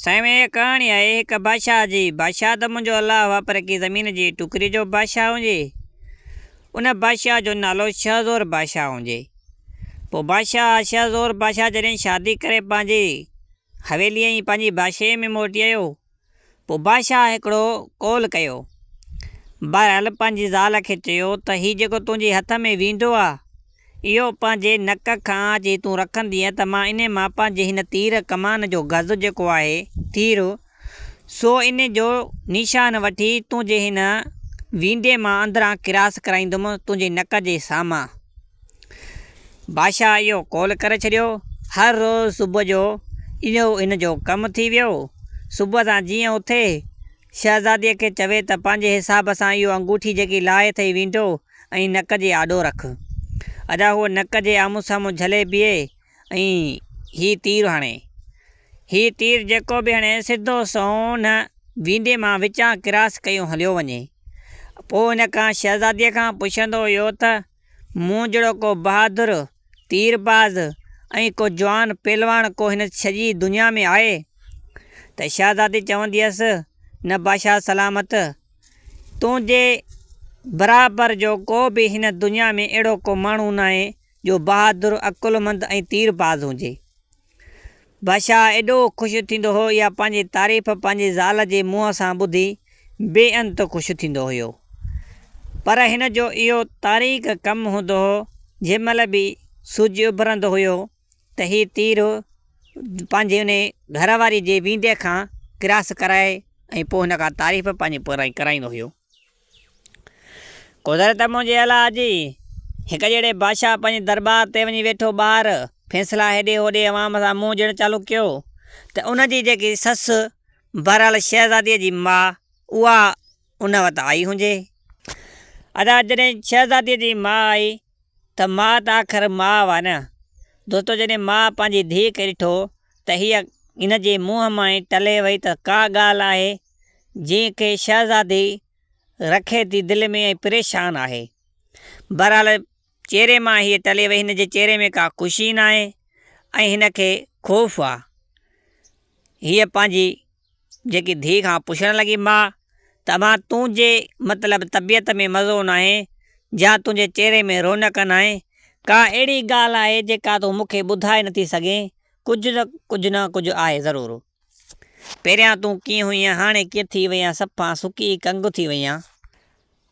साईं में ये कहानी आहे हिक बादशाह जी। बादशाह त मुंहिंजो अलाह हुआ, पर की ज़मीन जी टुकरी जो बादशाह हुजे। उन बादशाह जो नालो शहज़ोर बादशाह हुजे। पोइ बादशाह शहज़ोर बादशाह जॾहिं शादी करे पंहिंजी हवेलीअ ई पंहिंजी बादशाही में मोटी आयो, पोइ बादशाह हिकिड़ो कौल कयो। बहरहाल पंहिंजी ज़ाल खे चयो त हीउ जेको तुंहिंजे हथ में वींदो आहे, इहो पंहिंजे नक खां जे तूं रखंदीअ त मां इन मां पंहिंजे हिन तीर कमान जो गज़ जेको आहे तीर, सो इन जो निशान वठी तुंहिंजे हिन वींदे मां अंदरां किरास कराईंदुमि तुंहिंजे नक जे साम्हूं। बादशाह इहो कौल करे छॾियो। हर रोज़ु सुबुह जो इहो इन जो कमु थी वियो। सुबुह सां जीअं उथे, शहज़ादीअ खे चवे त पंहिंजे हिसाब सां इहो अंगूठी जेकी लाहे अथई वींदो ऐं नक जे आॾो रख। अदा उहो नक जे आम्हूं साम्हूं झले बीहे ऐं हीउ तीर हणे। हीउ तीर जेको बि हणे सिधो सोन वींदे मां विचां किरास कयूं हलियो वञे। पोइ हिन खां शहज़ादीअ खां पुछंदो हुयो त मूं जहिड़ो को बहादुर तीरबाज़ ऐं को जवान पहलवान को हिन सॼी दुनिया में आहे? त शहज़ादी चवंदी हुअसि, न बादशाह सलामत, तुंहिंजे बराबरि जो को बि हिन दुनिया में अहिड़ो को माण्हू न आहे जो बहादुर अकुलमंद ऐं तीरबाज़ हुजे। बादशाह एॾो ख़ुशि थींदो हो, या पंहिंजी तारीफ़ पंहिंजी ज़ाल जे मुंहं सां ॿुधी बेअंत ख़ुशि थींदो हुयो। पर हिन जो इहो तारीख़ कमु हूंदो हो, जंहिं महिल बि सूरज उभरंदो हुयो त हीउ तीर पंहिंजे उन घरवारी जे वींदे खां किरास कराए ऐं पोइ हिन खां तारीफ़ पंहिंजी पूरी कराईंदो हुयो। कुदरत मुंहिंजे अलाह जी, हिकु जहिड़े बादशाह पंहिंजे दरबार ते वञी वेठो ॿार फ़ैसिला हेॾे होॾे अवाम सां मुंहुं ॾियणु चालू कयो त उनजी जेकी ससु, बहरहाल शहज़ादीअ जी माउ, उहा उन वटि आई हुजे। अदा जॾहिं शहज़ादीअ जी माउ आई त माउ त आख़िर माउ आहे न दोस्तो। जॾहिं माउ पंहिंजी धीउ खे ॾिठो त हीअ इन जे मुंहं मां ई टले वई त का ॻाल्हि आहे जंहिंखे शहज़ादी रखे थी दिलि में ऐं परेशान आहे। बहरहाल चेहरे मां हीअ टले वई, हिन जे चेहरे में का ख़ुशी न आहे ऐं हिन खे ख़ौफ़ आहे। हीअ पंहिंजी जेकी धीउ खां पुछणु लॻी, मां त मां तुंहिंजे मतिलबु तबियत में मज़ो न आहे, या तुंहिंजे चेहरे में रौनक न आहे, का अहिड़ी ॻाल्हि आहे जेका तूं मूंखे ॿुधाए नथी सघे? कुझु न कुझु आहे ज़रूरु। पहिरियां तूं कीअं हुईं, हाणे कीअं थी वई आहे, सफ़ा सुकी कंग थी वई आहे।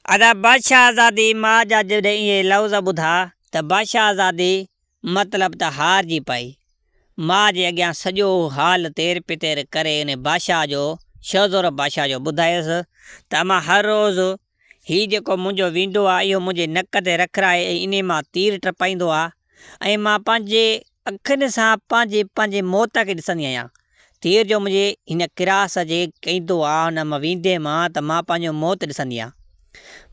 अदा बादशाहज़ादी माउ जा जॾहिं इहे लफ़्ज़ ॿुधा त बादशाहज़ादी मतिलबु त हारजी पई। माउ जे अॻियां सॼो हाल तेर पितेर करे उन बादशाह जो, शहज़ोर बादशाह जो ॿुधायसि त मां हर रोज़ु हीउ जेको मुंहिंजो वींदो आहे इहो मुंहिंजे नक ते रखाए ऐं इन मां तीर टपाईंदो आहे ऐं मां पंहिंजे अखियुनि सां पंहिंजे मौत खे ॾिसंदी आहियां। तीर जो मुंहिंजे हिन किरास जे कंदो आहे हुन मां वींदे मां, त मां पंहिंजो मौत ॾिसंदी आहियां।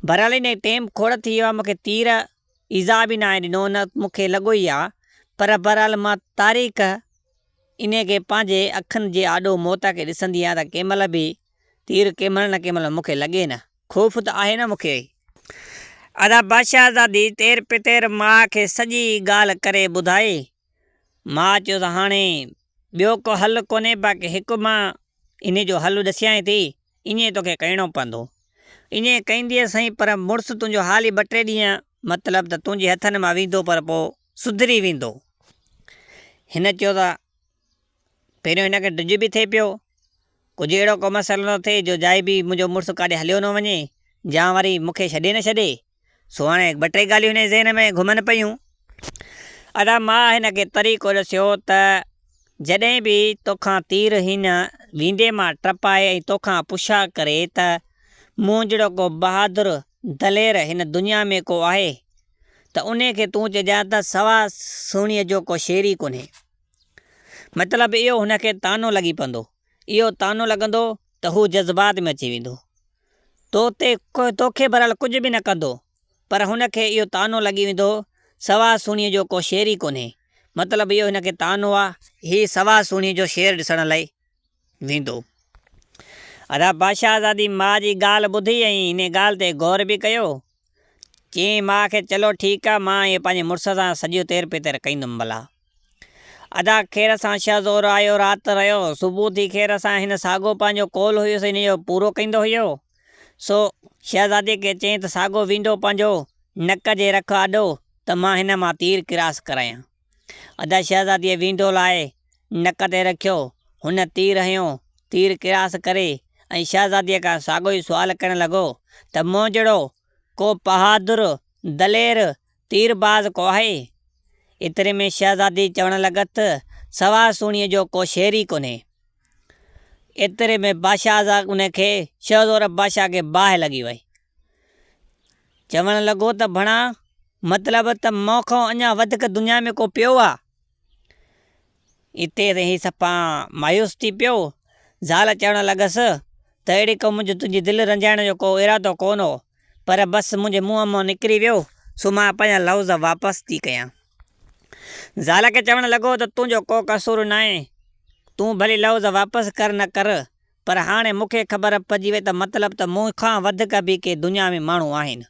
बहरहाल इन टेम खोड़ थी वियो आहे, मूंखे तीर ईज़ा बि न आहे ॾिनो, न मूंखे लॻो ई आहे, पर बहरहाल मां तारीख़ इन खे पंहिंजे अखियुनि जे आॾो मौत खे ॾिसंदी आहियां त कंहिं महिल बि तीर कंहिं महिल न कंहिं महिल मूंखे लॻे न। ख़ौफ़ त आहे न मूंखे। अदा बादशाहज़ादी तेर पितेर माउ खे सॼी ॻाल्हि करे ॿुधाई। मां चयो त हाणे ॿियो को हल कोन्हे, बाक़ी हिकु मां इन जो हल ॾसियां थी, ईअं तोखे करिणो पवंदो। ईअं कंदीअ सही, पर मुड़ुसु तुंहिंजो हाली 2-3 ॾींहं मतिलबु त तुंहिंजे हथनि मां वेंदो, पर पोइ सुधरी वेंदो। हिन चयो त पहिरियों हिनखे डिॼ बि थिए पियो, कुझु अहिड़ो को मसइलो न थिए जो जाइ बि मुंहिंजो मुड़ुसु काॾे हलियो न वञे, या वरी मूंखे छॾे न छॾे। सो हाणे 2-3 ॻाल्हियूं हिन ज़हन में घुमनि पियूं। अदा मां हिन खे तरीक़ो ॾसियो त जॾहिं बि तोखां तीर हिन वींदे मां टपाए ऐं तोखां पुछा करे त मूं जहिड़ो को बहादुर दलेर हिन दुनिया में को आहे, त उन खे तूं चइजां त सवा सुहिणीअ जो को शेर ई कोन्हे। मतिलबु इहो हुनखे तानो लॻी पवंदो। इहो तानो लॻंदो त हू जज़्बात में अची वेंदो। तोखे बहरहाल कुझु बि न कंदो, पर हुनखे इहो तानो लॻी वेंदो सवा सुहिणीअ जो को शेर ई कोन्हे। मतिलबु इहो हिनखे तानो आहे, हीउ सवा सुहिणीअ जो शेर ॾिसण लाइ वेंदो। अदा बादशाहज़ादी माउ जी ॻाल्हि ॿुधी ऐं हिन ॻाल्हि ते गौर बि कयो। चयईं माउ खे, चलो ठीकु आहे, मां इहे पंहिंजे मुड़ुस सां सॼो तेर पितेर कंदुमि भला। अदा खेर सां शहज़ोर आयो, राति रहियो, सुबुह थी खेर सां हिन साॻो पंहिंजो कोल हुयुसि हिन जो पूरो कंदो हुयो। सो शहज़ादीअ खे चयईं त साॻो विंडो पंहिंजो नक जे रख आॾो त मां हिन मां तीर क्रास करायां। अदा शहज़ादीअ विंडो लाहे नक ते रखियो, हुन तीर हयो, तीर क्रास करे ऐं शहज़ादीअ खां साॻो ई सुवालु करणु लॻो त मोजड़ो को बहादुर दलेर तीरबाज़ को आहे? एतिरे में शहज़ादी चवणु लॻसि सवा सुणीअ जो को शेर ई कोन्हे। एतिरे में बादशाह उनखे शहज़ोर बादशाह खे बाहि लॻी वई। चवणु लॻो त भणा मतिलबु त मूंखां अञा वधीक दुनिया में को पियो आहे। हिते ही सफ़ा मायूस थी पियो। ज़ाल चवणु लॻसि त अहिड़ी को मुंहिंजो तुंहिंजी दिलि रंजाइण जो को इरादो कोन हो, पर बसि मुंहिंजे मुंहं मां निकिरी वियो, सो मां पंहिंजा लफ़्ज़ वापसि थी कयां। ज़ाल खे चवणु लॻो त तुंहिंजो को कसूर न आहे, तूं भली लफ़्ज़ वापसि कर न कर, पर हाणे मूंखे ख़बर पइजी वई त मतिलबु त मूंखां वधीक बि के दुनिया में माण्हू आहिनि।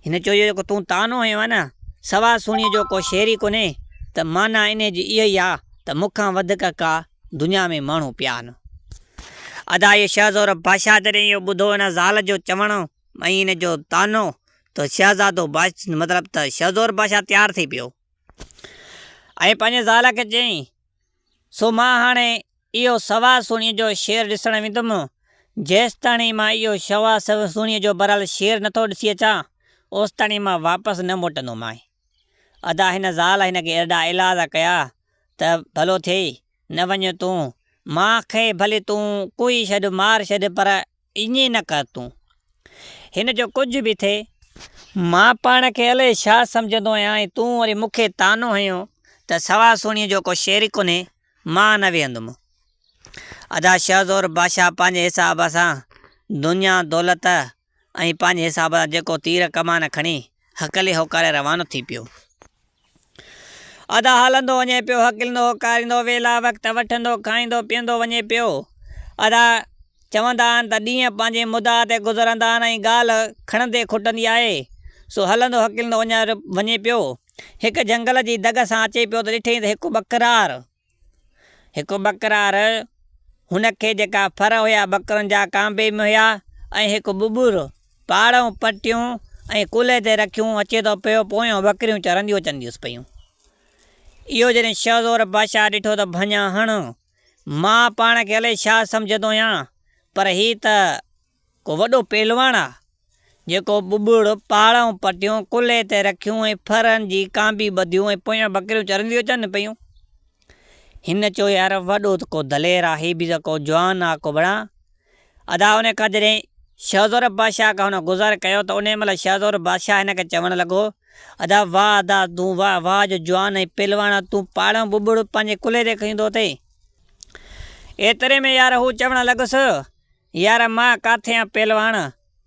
हिन चयो जेको तूं तानो हयो आहे न, सवा सुणीअ जो को शेर ई कोन्हे, त माना इन जी इहो ई आहे त मूंखां वधीक का दुनिया में माण्हू पिया आहिनि। अदा इहो शहज़ोर बादशाह जॾहिं इहो ॿुधो हिन ज़ाल जो चवणु ऐं हिन जो तानो, त शहज़ादो मतिलबु त शहज़ोर बादशाह तयारु थी पियो ऐं पंहिंजे ज़ाल खे चयईं, सो मां हाणे इहो सवा सुणीअ जो शेर ॾिसणु वेंदुमि, जेसि ताणी मां इहो सवा सुणीअ जो बरल शेर नथो ॾिसी अचां, ओसि ताणी मां वापसि न मोटंदोमांइ। अदा हिन ज़ाल हिन खे एॾा इलाज कया त भलो थिए न वञ तूं, मां खे भले तूं कोई छॾ मार छॾ, पर ईअं न कर तूं। हिन जो कुझु बि थिए, मां पाण खे अलाए छा सम्झंदो आहियां ऐं तूं वरी मूंखे तानो हयो त सवा सुणीअ जो को शेर ई कोन्हे, मां न वेहंदुमि। अदा शहज़ोर बादशाह पंहिंजे हिसाब सां दुनिया दौलत ऐं पंहिंजे हिसाब सां जेको तीर कमान खणी हकले होकारे रवानो थी पियो। अदा हलंदो वञे पियो, हकिलंदो होकारींदो, वेला वक़्तु वठंदो, खाईंदो पीअंदो वञे पियो। अदा चवंदा आहिनि त ॾींहं पंहिंजे मुदा ते गुज़रंदा आहिनि ऐं ॻाल्हि खणंदे खुटंदी आहे। सो हलंदो हकिलंदो वञे पियो। हिकु जंगल जी दग सां अचे पियो त ॾिठईं त हिकु बकरार हुनखे जेका फर हुया बकरनि जा कांबे में हुया ऐं हिकु बुबुर पहाड़ूं पटियूं ऐं कुल्हे ते रखियूं अचे थो पियो, पोयों बकरियूं चरंदियूं अचंदियूं पियूं। इहो जॾहिं शहज़ोर बादशाह ॾिठो त भञा हण, मां पाण खे अलाए छा सम्झंदो आहियां, पर हीउ त को वॾो पहलवान आहे जेको बुबुड़ पहाड़ूं पटियूं कुल्हे ते रखियूं ऐं फरनि जी कांबी ॿधियूं ऐं पोयां बकरियूं चरंदियूं अचनि पियूं। हिन चयो यार वॾो त को दलेर आहे, हीउ बि त को जवान आहे को बड़ा। अदा उन खां जॾहिं शहज़ोर बादशाह खां हुन गुज़ार कयो त उन महिल शहज़ोर बादशाह हिन खे चवणु लॻो, अदा वाह अदा तूं वाह वाह जो जवान ऐं पहलवान, तूं पहाड़ूं बुबुड़ पंहिंजे कुल्हे ते खईंदो अथई। एतिरे में यार हू चवणु लॻुसि, यार मां किथे आहियां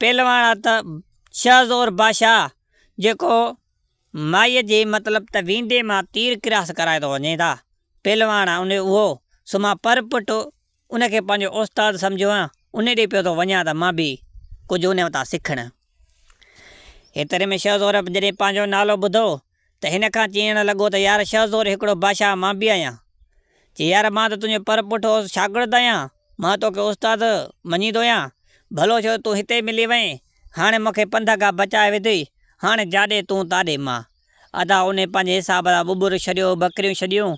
पहलवान त शहज़ोर बादशाह जेको माईअ जे मतिलबु त वींडे मां तीर क्रास कराए थो वञे था, पहलवान आहे उन उहो। सो मां पर पुटु उनखे पंहिंजो उस्तादु सम्झो आहे, उन ॾे पियो थो वञा त मां बि कुझु उन वटां सिखणु। एतिरे में शहज़ोर जॾहिं पंहिंजो नालो ॿुधो त हिन खां चवणु लॻो त यार शहज़ोर हिकिड़ो बादशाह मां बि आहियां। चई यार मां त तुंहिंजो पर पुटु शागिर्दु आहियां, मां तोखे उस्तादु मञींदो आहियां, भलो छो तूं हिते मिली वएं, हाणे मूंखे पंध खां बचाए विधई, हाणे जाॾे तूं ताॾे मां। अदा उन पंहिंजे हिसाब सां बुबुर छॾियो, बकरियूं छॾियूं।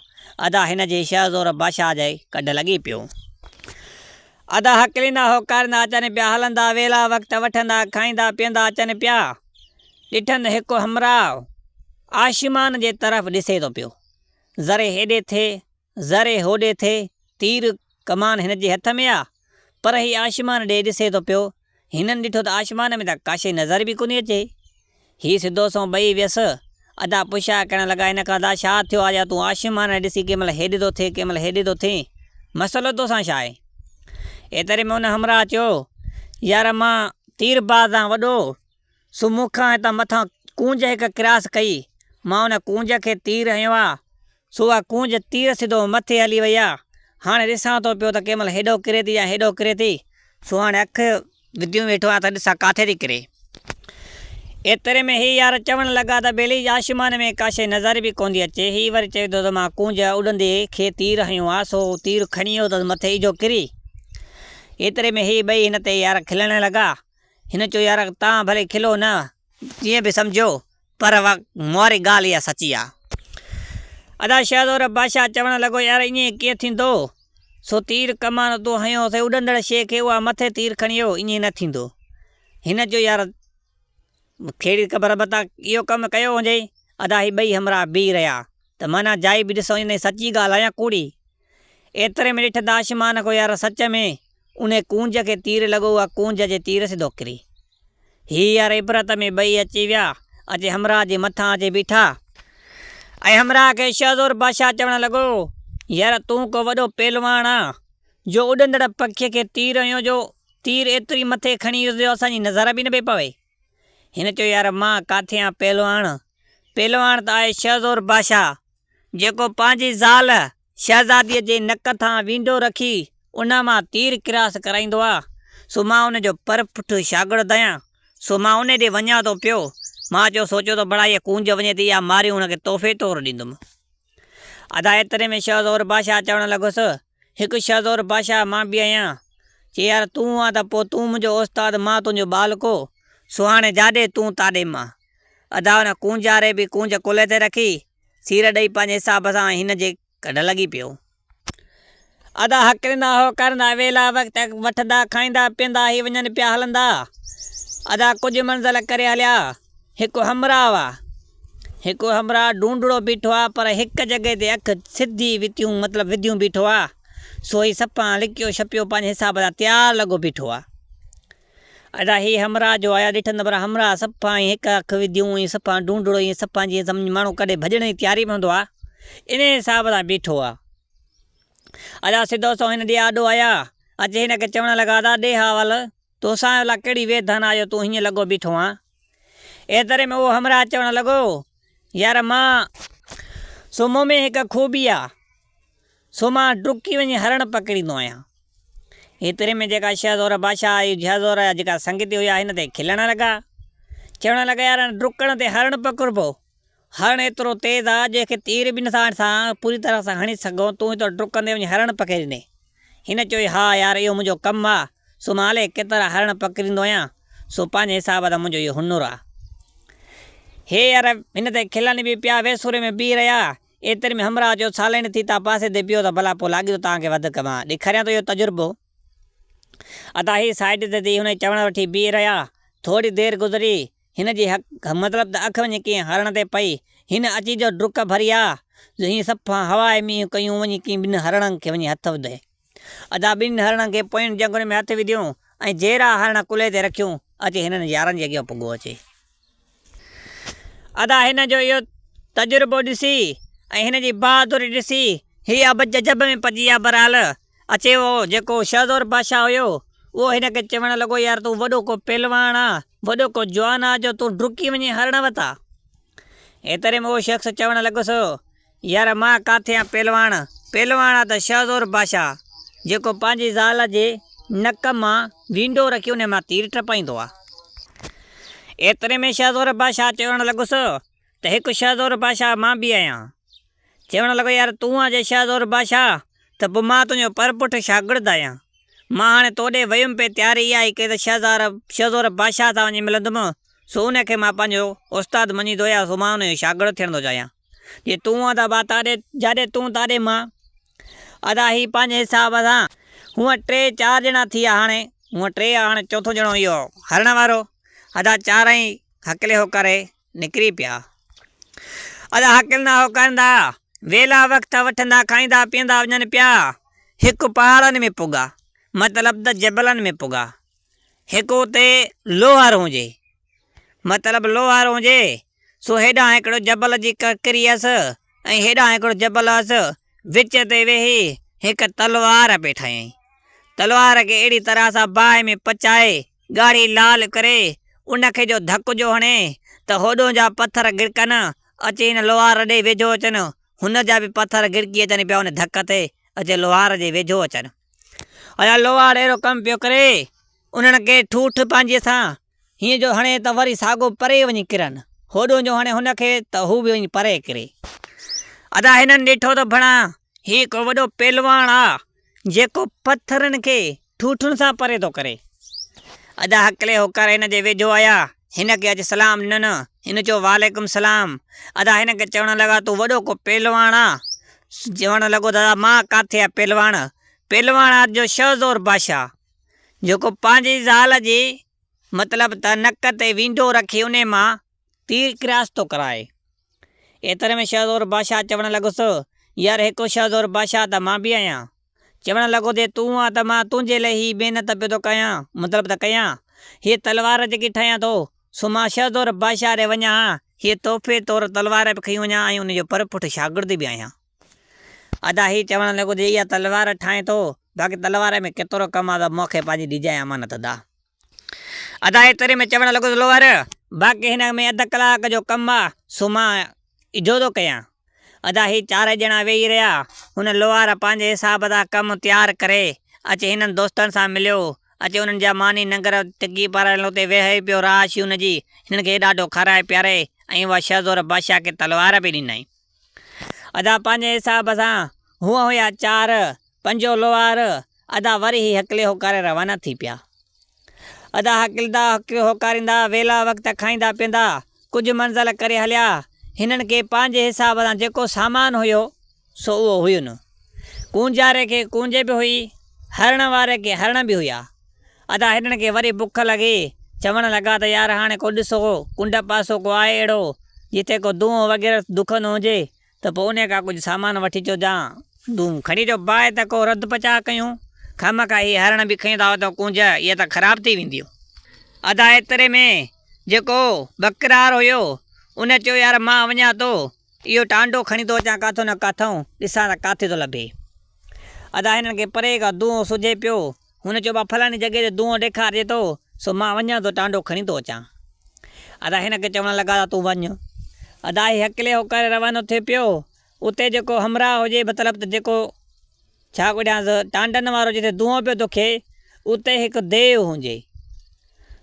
अदा हिन जे शहज़ोर बादशाह जे कढ लॻी पियो। अदा हकिलींदा होकारींदा अचनि पिया, हलंदा वेला वक़्तु वठंदा, खाईंदा पीअंदा अचनि पिया। ॾिठनि हिकु हमराह आसमान जे तरफ़ ॾिसे थो पियो, ज़रे हेॾे थिए ज़रे होॾे थिए, तीर कमान हिन जे हथ में आहे, पर हीउ आसमान ॾे ॾिसे थो पियो। हिननि ॾिठो त आसमान में त काशे नज़र बि कोन्हे अचे। हीउ सिधो सो ॿई वियसि। अदा पुछा करणु लॻा हिन खां, अदा छा थियो आहे, तूं आसमान ॾिसी कंहिं महिल हेॾे थो थिए कंहिं महिल हेॾे थो थिए, मसइलो तोसां छा आहे? एतिरे में हुन हमराह चयो, यार मां तीरबाज़ आहियां वॾो, सो मूंखां हितां मथां कूंज हिकु क्रास कई, मां हुन कूंज खे तीर हयो आहे, सो उहा कूंज तीर सिधो मथे हली वई आहे। हाणे ॾिसां थो पियो त कंहिं महिल हेॾो किरे थी या हेॾो किरे थी, सो हाणे अखि विधियूं वेठो आहे त ॾिसां किथे थी किरे। एतिरे में ही यार चवणु लॻा त बेली आसमान में काशे नज़र बि कोन थी अचे। ही वरी चए थो त मां कूंज उॾंदे खे तीर हयो आहे, सो तीर खणी वियो त मथे इजो किरी। एतिरे में ही ॿई हिन ते यार खिलण लॻा। हिन चयो यार तव्हां भले खिलो न, जीअं बि सम्झो, पर मोरी ॻाल्हि इहा सची आहे। अदा शहज़ोर बादशाह चवणु लॻो यार ईअं कीअं थींदो, सो तीर कमान तूं हयोसि उॾंदड़ शइ खे उहा मथे तीर खणी वियो, ईअं न थींदो। हिन चयो यार कहिड़ी ख़बर बता इहो कमु कयो हुजे। अदा ही ॿई हमरा बीह रहिया त माना जाइ बि ॾिसो इन सची ॻाल्हि आहे या कूड़ी। एतिरे में ॾिठंदा आसमान को यार सच में उन कूंज खे तीर लॻो, आहे कूंज जे तीर सिधो किरी। ही यार इबरत में ॿई अची विया, अचे हमरा जे मथां अचे बीठा। ऐं हमरा खे शहज़ोर बादशाह चवणु लॻो यार तूं को वॾो पहलवान आहे जो उॾंदड़ पखीअ खे तीर हयो, जो तीर एतिरी मथे खणी वियो असांजी नज़र बि न पई पवे। हिन चयो यार मां काथे आहियां पहलवान, पहलवान त आहे शहज़ोर बादशाह जेको पंहिंजी ज़ाल शहज़ादीअ जे नक थां विंडो रखी उन मां तीर क्रास कराईंदो आहे। सो मां उनजो परपुठ शागिर्दु आहियां, सो मां उन ॾे वञा थो पियो। मां चयो सोचियो त बड़ा इहा कूंज वञे थी, या मारियूं हुनखे तोहफ़े तौरु ॾींदुमि। अदा एतिरे में शहज़ोर बादशाह चवणु लॻुसि हिकु शहज़ोर बादशाह मां बि आहियां। चई यार तूं आहे त पोइ तूं मुंहिंजो उस्ताद, मां तुंहिंजो बालको, सो हाणे जाॾे तूं ताॾे मां। अदा हुन कूंज वारे बि कूंज कुल्हे ते रखी सीर ॾेई पंहिंजे हिसाब सां हिन जे कढ लॻी पियो। अदा हकिरंदा हो करंदा वेला वक़्तु वठंदा खाईंदा पीअंदा ही वञनि पिया हलंदा। अदा कुझु मंज़िल करे हलिया। हिकु हमरा हुआ, हिकु हमरा ढूंढड़ो बीठो आहे, पर हिकु जॻह ते अखि सिधी विथियूं मतिलबु विधियूं बीठो आहे। सो ही सफ़ा लिकियो छपियो पंहिंजे हिसाब सां तयारु लॻो बीठो आहे। अदा ही हमरा जो आया ॾिठंदा, पर हमरा सफ़ा हिकु अखि विधियूं ई सफ़ा ढूंढड़ो ई सफ़ा जीअं सम्झ माण्हू कॾहिं भॼण जी तयारी में हूंदो आहे, इन हिसाब सां बीठो आहे। अदा सिधो सो हिन ॾे आॾो आया, अचे हिन खे चवणु लॻा अदा ॾे हावल तोसां लाइ कहिड़ी वेधन आयो, तूं हीअं लॻो बीठो आहे। एतिरे में उहो हमरा चवणु लॻो यार मां सो मूं में हिकु खूबी आहे, सो मां डुकी वञी हरण पकड़ींदो आहियां। एतिरे में जेका शहज़ोर बादशाह शहज़ोर जेका संगीत हुया हिन ते खिलण लॻा, चवणु लॻा यार डुकण ते हरण पकड़बो, हरण एतिरो तेज़ आहे जंहिंखे तीर बि नथा सां पूरी तरह सां हणी सघूं, तूं त डुकंदे वञी हरण पकड़ींदे। हिन चयो हा यार इहो मुंहिंजो कमु आहे, सो मां हले केतिरा हरण पकड़ींदो आहियां, सो पंहिंजे हिसाब सां मुंहिंजो इहो हुनुरु आहे। हे यार हिन ते खिलनि बि पिया, वेसुरे में बीह रहिया। एतिरे में हमरा जो सालण थी था पासे ते पियो त भला पोइ लॻियो तव्हांखे वधीक मां ॾेखारियां थो इहो तजुर्बो। अदा ही साइड ते थी हुन चवण वठी बीह रहिया। थोरी देरि गुज़री, हिन जी मतिलबु त अखि वञी कीअं हरण ते पई। हिन अची जो डुक भरी आहे, हीअं सफ़ा हवा में कयूं वञी कीअं ॿिनि हरणनि खे वञी हथु विधे। अदा ॿिनि हरणनि खे पोयुनि जंगुनि में हथु विधियूं ऐं जहिड़ा हरण कुल्हे ते रखियूं, अचे हिननि यारनि जे अॻियां पुॻो अचे। अदा हिन जो इहो तजुर्बो ॾिसी ऐं हिन जी बहादुरी ॾिसी हीअ अब जजब में पइजी विया। बरहाल अचे उहो जेको शहज़ोर बादशाह हुयो, उहो हिन खे चवणु लॻो यार तूं वॾो को पहलवान आहे, वॾो को जवान आहे जो तूं डुकी वञी हरण वता। एतिरे में उहो शख़्स चवणु लॻुसि यार मां काथे आहियां पहलवान, पहलवान आहे त शहज़ोर बादशाह जेको पंहिंजी ज़ाल जे नक मां विंडो रखी उन मां तीर टपाईंदो आहे। एतिरे में शहज़ोर बादशाह चवणु लॻुसि त हिकु शहज़ोर बादशाह मां बि आहियां। चवणु लॻो यार तूं आहे शहज़ोर बादशाह, त पोइ मां तुंहिंजो परपुठ शागिर्दु आहियां। मां हाणे तोॾे वियुमि पे तयारी इहा ई की त शहज़ोर बादशाह सां वञी मिलंदुमि, सो उनखे मां पंहिंजो उस्तादु मञींदो आहियां, सो मां हुनजो शागिर्दु थियण थो चाहियां। जे तूं आहे त बा ताॾे जाॾे तूं ताॾे मां। अदा ही पंहिंजे हिसाब सां हूअं 3-4 ॼणा थी विया, हाणे हूअं 3 हाणे चोथों ॼणो इहो हरण वारो। अदा चारई हकिले हो करे निकिरी पिया। अदा हकिलंदा हो करंदा वेला वक़्तु वठंदा खाईंदा पीअंदा वञनि पिया। हिकु पहाड़नि में पुॻा, मतिलबु त जबलनि में पुॻा। हिकु उते लोहार हुजे, मतिलबु लोहार हुजे, सो हेॾां हिकिड़ो जबल जी ककरी हुअसि ऐं हेॾां हिकिड़ो जबल हुअसि। विच ते वेही हिकु तलवार पे ठाहियईं। तलवार खे अहिड़ी तरह सां बाहि में पचाए ॻाढ़ी लाल करे उनखे जो धकु जो हणे त होॾो जा पथर गिरकनि, अचे हिन लोहार ॾे वेझो अचनि, हुन जा बि पथर गिरकी अचनि पिया हुन धक ते, अचे लोहार जे वेझो अचनि। अया लोहार अहिड़ो कमु पियो करे, उन्हनि खे ठूठ पंहिंजे सां हीअं जो हाणे त वरी साॻो परे वञी किरनि, होॾो जो हाणे हुनखे त हू बि वञी परे किरे। अदा हिननि ॾिठो त भणा हीउ को वॾो पहलवान आहे जेको पथरनि खे ठूठुनि सां परे थो करे। अदा हकले होकर हिन जे वेझो आया, हिन खे अॼु सलाम ॾिननि। हिन चयो वालेकुम सलाम। अदा हिन खे चवणु लॻा तूं वॾो को पहलवान आहे। चवणु लॻो दादा मां किथे आहे पहलवान? पहलवान आहे जो शहज़ोर बादशाह जेको पंहिंजी ज़ाल जी मतिलबु त नक ते विंडो रखी उन मां तीर क्रॉस थो कराए। एतिरे में शहज़ोर बादशाह चवणु लॻुसि यार हिकु शहज़ोर बादशाह त मां बि आहियां। चवणु लॻो जे तूं आहे त मां तुंहिंजे लाइ ही महिनत पियो थो कयां, मतिलबु त कयां। हीअ तलवार जेकी ठाहियां थो सो मां शहज़ोर बादशाह ॾे वञा, हीअ तोहफ़े तौरु तलवार बि खई वञा ऐं उनजो परपुठ शागिर्द बि आहियां। अदा ही चवणु लॻो जे इहा तलवार ठाहे थो, बाक़ी तलवार में केतिरो कमु आहे त मूंखे पंहिंजी ॾिजाए अमानत दा। अदा एतिरे में चवणु लॻो लोअर बाक़ी हिन में अधु कलाक जो कमु आहे सो मां इजो थो कयां। अदा ही 4 ॼणा वेही रहिया। हुन लोहार पंहिंजे हिसाब सां कमु तयारु करे अचे हिननि दोस्तनि सां मिलियो। अचे हुननि जा मानी नंगर टिकी पाराइण उते वेहे पियो राश हुनजी। हिननि खे ॾाढो खाराए पियारे ऐं उहा शहज़ोर बादशाह खे तलवार बि ॾिनई। अदा पंहिंजे हिसाब सां हूअ हुया 4-5 लोहार। अदा वरी ही हकले होकारे रवाना थी पिया। अदा हकलंदा होकारींदा वेला वक़्त खाईंदा पीअंदा कुझु मंज़िल करे हलिया। हिननि खे पंहिंजे हिसाब सां जेको सामान हुयो सो उहो हुयुनि। कूंजारे खे कूंज बि हुई, हरण वारे खे हरण बि हुया। अदा हिननि खे वरी बुख लॻी, चवणु लॻा त यार हाणे को ॾिसो कुंड पासो को आहे अहिड़ो जिते को दूंहों वग़ैरह दुखंदो हुजे त पोइ उन खां कुझु सामान वठी अचो जा दूं खणी अचो बाहि त को रद पचा कयूं। खामखा हीअ हरण बि खणी था वठो कूंज, इहा त ख़राबु थी वेंदियूं। अदा एतिरे में जेको बकरार हुयो उन चयो यार मां वञा थो, इहो टांडो खणी थो अचां काथो न काथऊं, ॾिसां त काथे थो लभे। अदा हिननि खे परे खां दूंहों सुझे पियो। हुन चयो फलाणी जॻह ते दूंहों ॾेखारिजे थो सो मां वञा थो टांडो खणी थो अचां। अदा हिन खे चवणु लॻा त तूं वञ। अदा ही हकले होकर रवानो थिए पियो। उते जेको हमराह हुजे मतिलबु त जेको छा ॿुधायांसि टांडनि वारो जिते दूंहों पियो थो थिए उते हिकु देव हुजे।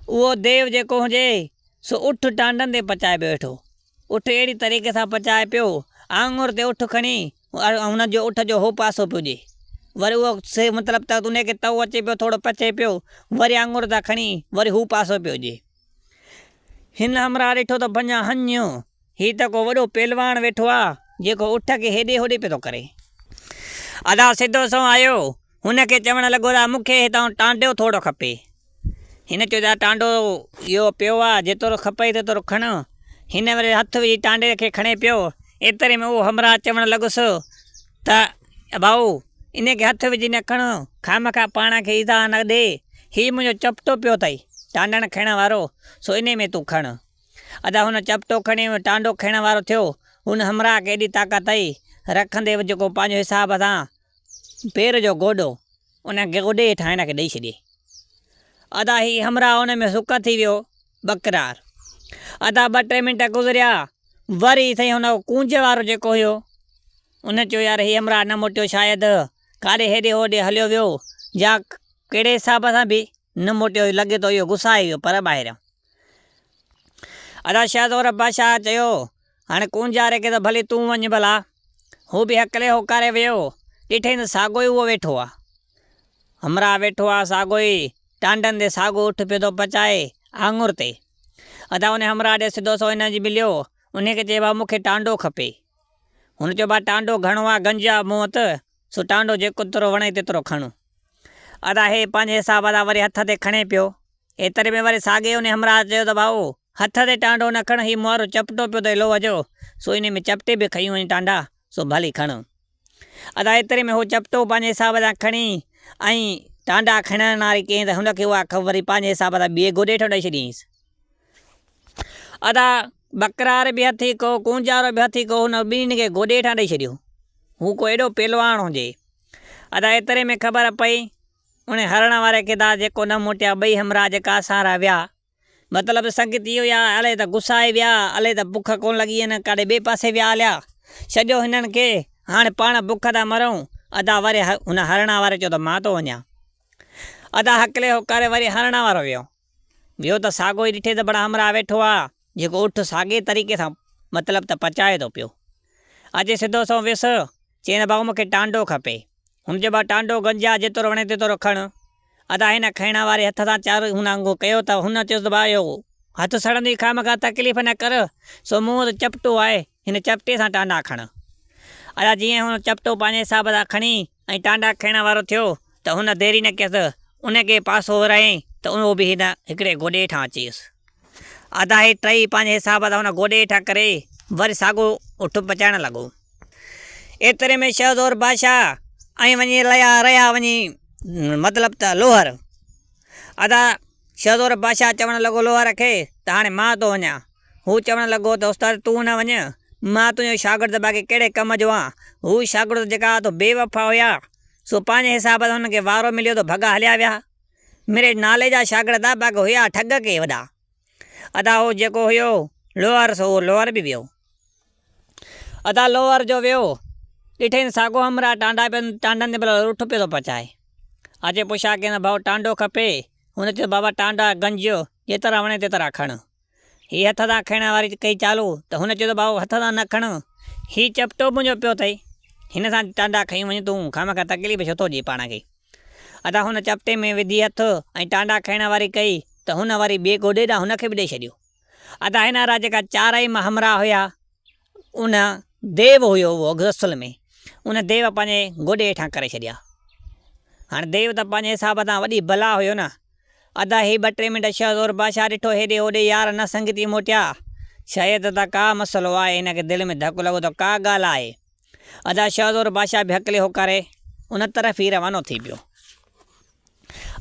उहो देव जेको हुजे सो उठ टांडनि ते पचाए पियो वेठो। उठ अहिड़ी तरीक़े सां पचाए पियो, आङुर ते उठ खणी हुनजो उठ जो हो पासो पियो ॾिए। वरी उहो मतिलबु त उनखे तओ अचे पियो थोरो पचे पियो, वरी आङुर था खणी वरी हू पासो पियो ॾिए। हिन हमराह ॾिठो त भञा हञ हीउ त को वॾो पहलवान वेठो आहे जेको उठ खे हेॾे होॾे पियो थो करे। अदा सिधो सो आयो, हुनखे चवणु लॻो त मूंखे हितां टांडो थोरो खपे। हिन चयो त टांडो इहो पियो आहे जेतिरो खपे तेतिरो खण। हिन वरी हथु विझी टांडे खे खणे पियो। एतिरे में उहो हमराह चवणु लॻुसि त भाऊ इन खे हथु विझी न खण, खामखा पाण खे ईज़ा न ॾे। हीउ मुंहिंजो चपटो पियो अथई टांडण खणण वारो, सो इन में तूं खण। अदा हुन चपटो खणी टांडो खणण वारो थियो। हुन हमराह खे एॾी ताक़त अई रखंदे जेको पंहिंजे हिसाब सां पेर जो गोॾो उन गोॾे हेठां हिन खे ॾेई छॾियई। अदा ही हमराह हुन में सुक थी वियो बकरार। अदा 2-3 मिंट गुज़रिया, वरी साईं हुन कूंज वारो जेको हुयो उन चयो यार ही हमराह न मोटियो, शायदि काॾे हेॾे होॾे हलियो वियो या कहिड़े हिसाब सां बि न मोटियो, लॻे थो इहो गुसाए वियो पर ॿाहिरि। अदा शहज़ोर बादशाह चयो हाणे कूंजारे खे त भली तूं वञ भला। हू बि हकले होकारे वियो, ॾिठई त साॻो ई उहो वेठो आहे। हमराह वेठो आहे साॻो ई टांडनि ते साॻो उठ पियो थो पचाए आङुर ते। अदा उन हमराह ॾे सिधो सो हिन जी मिलियो। उनखे चए भाउ मूंखे टांडो खपे। हुन चयो भाउ टांडो घणो आहे, गंज आहे मूं वटि, सो टांडो जेतिरो वणे तेतिरो खणो। अदा हे पंहिंजे हिसाब सां वरी हथ ते खणे पियो। एतिरे में वरी साॻे उन हमराह चयो त भाऊ हथ ते टांडो न खण, हीउ मुआरो चपटो पियो अथई लोह जो, सो इन में चपटे बि खई वञे टांडा, सो भली खण। अदा एतिरे में हू चपटो पंहिंजे हिसाब सां खणी ऐं टांडा खणण वारी कईं त हुनखे उहा वरी पंहिंजे हिसाब सां ॿिए गोॾे हेठां ॾेई छॾियईंसि। अदा बकरार बि हथी को कूंजारो बि हथी को हुन ॿिन्हिनि खे गोॾे हेठां ॾेई छॾियो। हू को एॾो पहलवान हुजे। अदा एतिरे में ख़बर पई उन हरण वारे खे त जेको न मोटिया ॿई हमराह जेका सहारा विया, मतिलबु संगत इहो या अलाए त गुसाए विया, अलाए त बुख कोन लॻी आहिनि, काॾे ॿिए पासे विया हलिया, छॾियो हिननि खे, हाणे पाण बुख था मरूं। अदा वरी हुन हरण वारे चयो त मां थो वञा। अदा हकले होकारे वरी हरण वारो वियो। वियो त साॻो ई ॾिठे त बड़ा हमरा वेठो आहे जेको उठ साॻे तरीक़े सां मतिलबु त पचाए थो पियो। अॼु सिधो सो वियुसि चई न भाऊ मूंखे टांडो खपे। हुन चयो भाउ टांडो गंजा जेतिरो वणे तेतिरो खण। अदा हिन खाइण वारे हथ सां चार हुन वांगुरु कयो त हुन चयोसि भाउ इहो हथु सड़ंदी खामखा तकलीफ़ न कर, सो मूं वटि चपटो आहे, हिन चपटे सां टांडा खण। अदा जीअं हुन चपटो पंहिंजे हिसाब सां खणी ऐं टांडा खाइण वारो थियो त हुन देरी न कयसि, उनखे पासो वरायईं त उहो बि हिन हिकिड़े गोॾे हेठां अची वियुसि। अदा हे टई पंहिंजे हिसाब सां हुन गोॾे हेठां करे वरी साॻो उठ पचाइण लॻो। एतिरे में शहज़ोर बादशाह ऐं वञी रहिया वञी मतिलबु त लोहर। अदा शहज़ोर बादशाह चवणु लॻो लोहर खे त हाणे मां थो वञा। हू चवणु लॻो त उस्ताद तूं न वञ, मां तुंहिंजो शागिर्द बाक़ी कहिड़े कम जो आहियां। हू शागिर्द जेका तो बेवफ़ा हुया सो पंहिंजे हिसाब सां हुनखे वारो मिलियो त भॻा हलिया विया। मेरे नाले जा शागिर्द बाक़ी हुया ठग के वॾा। अदा हो जेको हुयो लोहर सो लोहर बि वियो। अदा लोहर जो वियो ॾिठईं साॻो हमरा टांडनि ते भला उठ पियो थो पचाए। अचे पुछा की न भाऊ टांडो खपे। हुन चयो बाबा टांडा गंज जेतिरा वणे तेतिरा खण। हीअ हथ सां खाइण वारी कई चालू त हुन चयो भाऊ हथ सां न खण, हीउ चपटो मुंहिंजो पियो अथई, हिन सां टांडा खाई वञ तूं खामखा तकलीफ़ छो थो ॾिए पाण खे। अदा हुन चपटे में विधी हथु ऐं टांडा खाइण वारी कई त हुन वरी ॿिए गोॾे ॾांहुं हुनखे बि ॾेई छॾियो। अदा हिन वारा जेका चारई हमरा हुया उन देव हुयो उहो असल में उन देव पंहिंजे गोॾे हेठां करे छॾिया। हाणे देव त पंहिंजे हिसाब सां वॾी भला हुयो न। अदा ही 2-3 मिंट शहज़ोर बादशाह ॾिठो हेॾे होॾे यार न संगती मोटिया, शायदि त का मसइलो आहे, हिनखे दिलि में धकु लॻो त का ॻाल्हि आहे। अदा शहज़ोर बादशाह बि हकले होकारे उन तरफ़ ई रवानो थी पियो।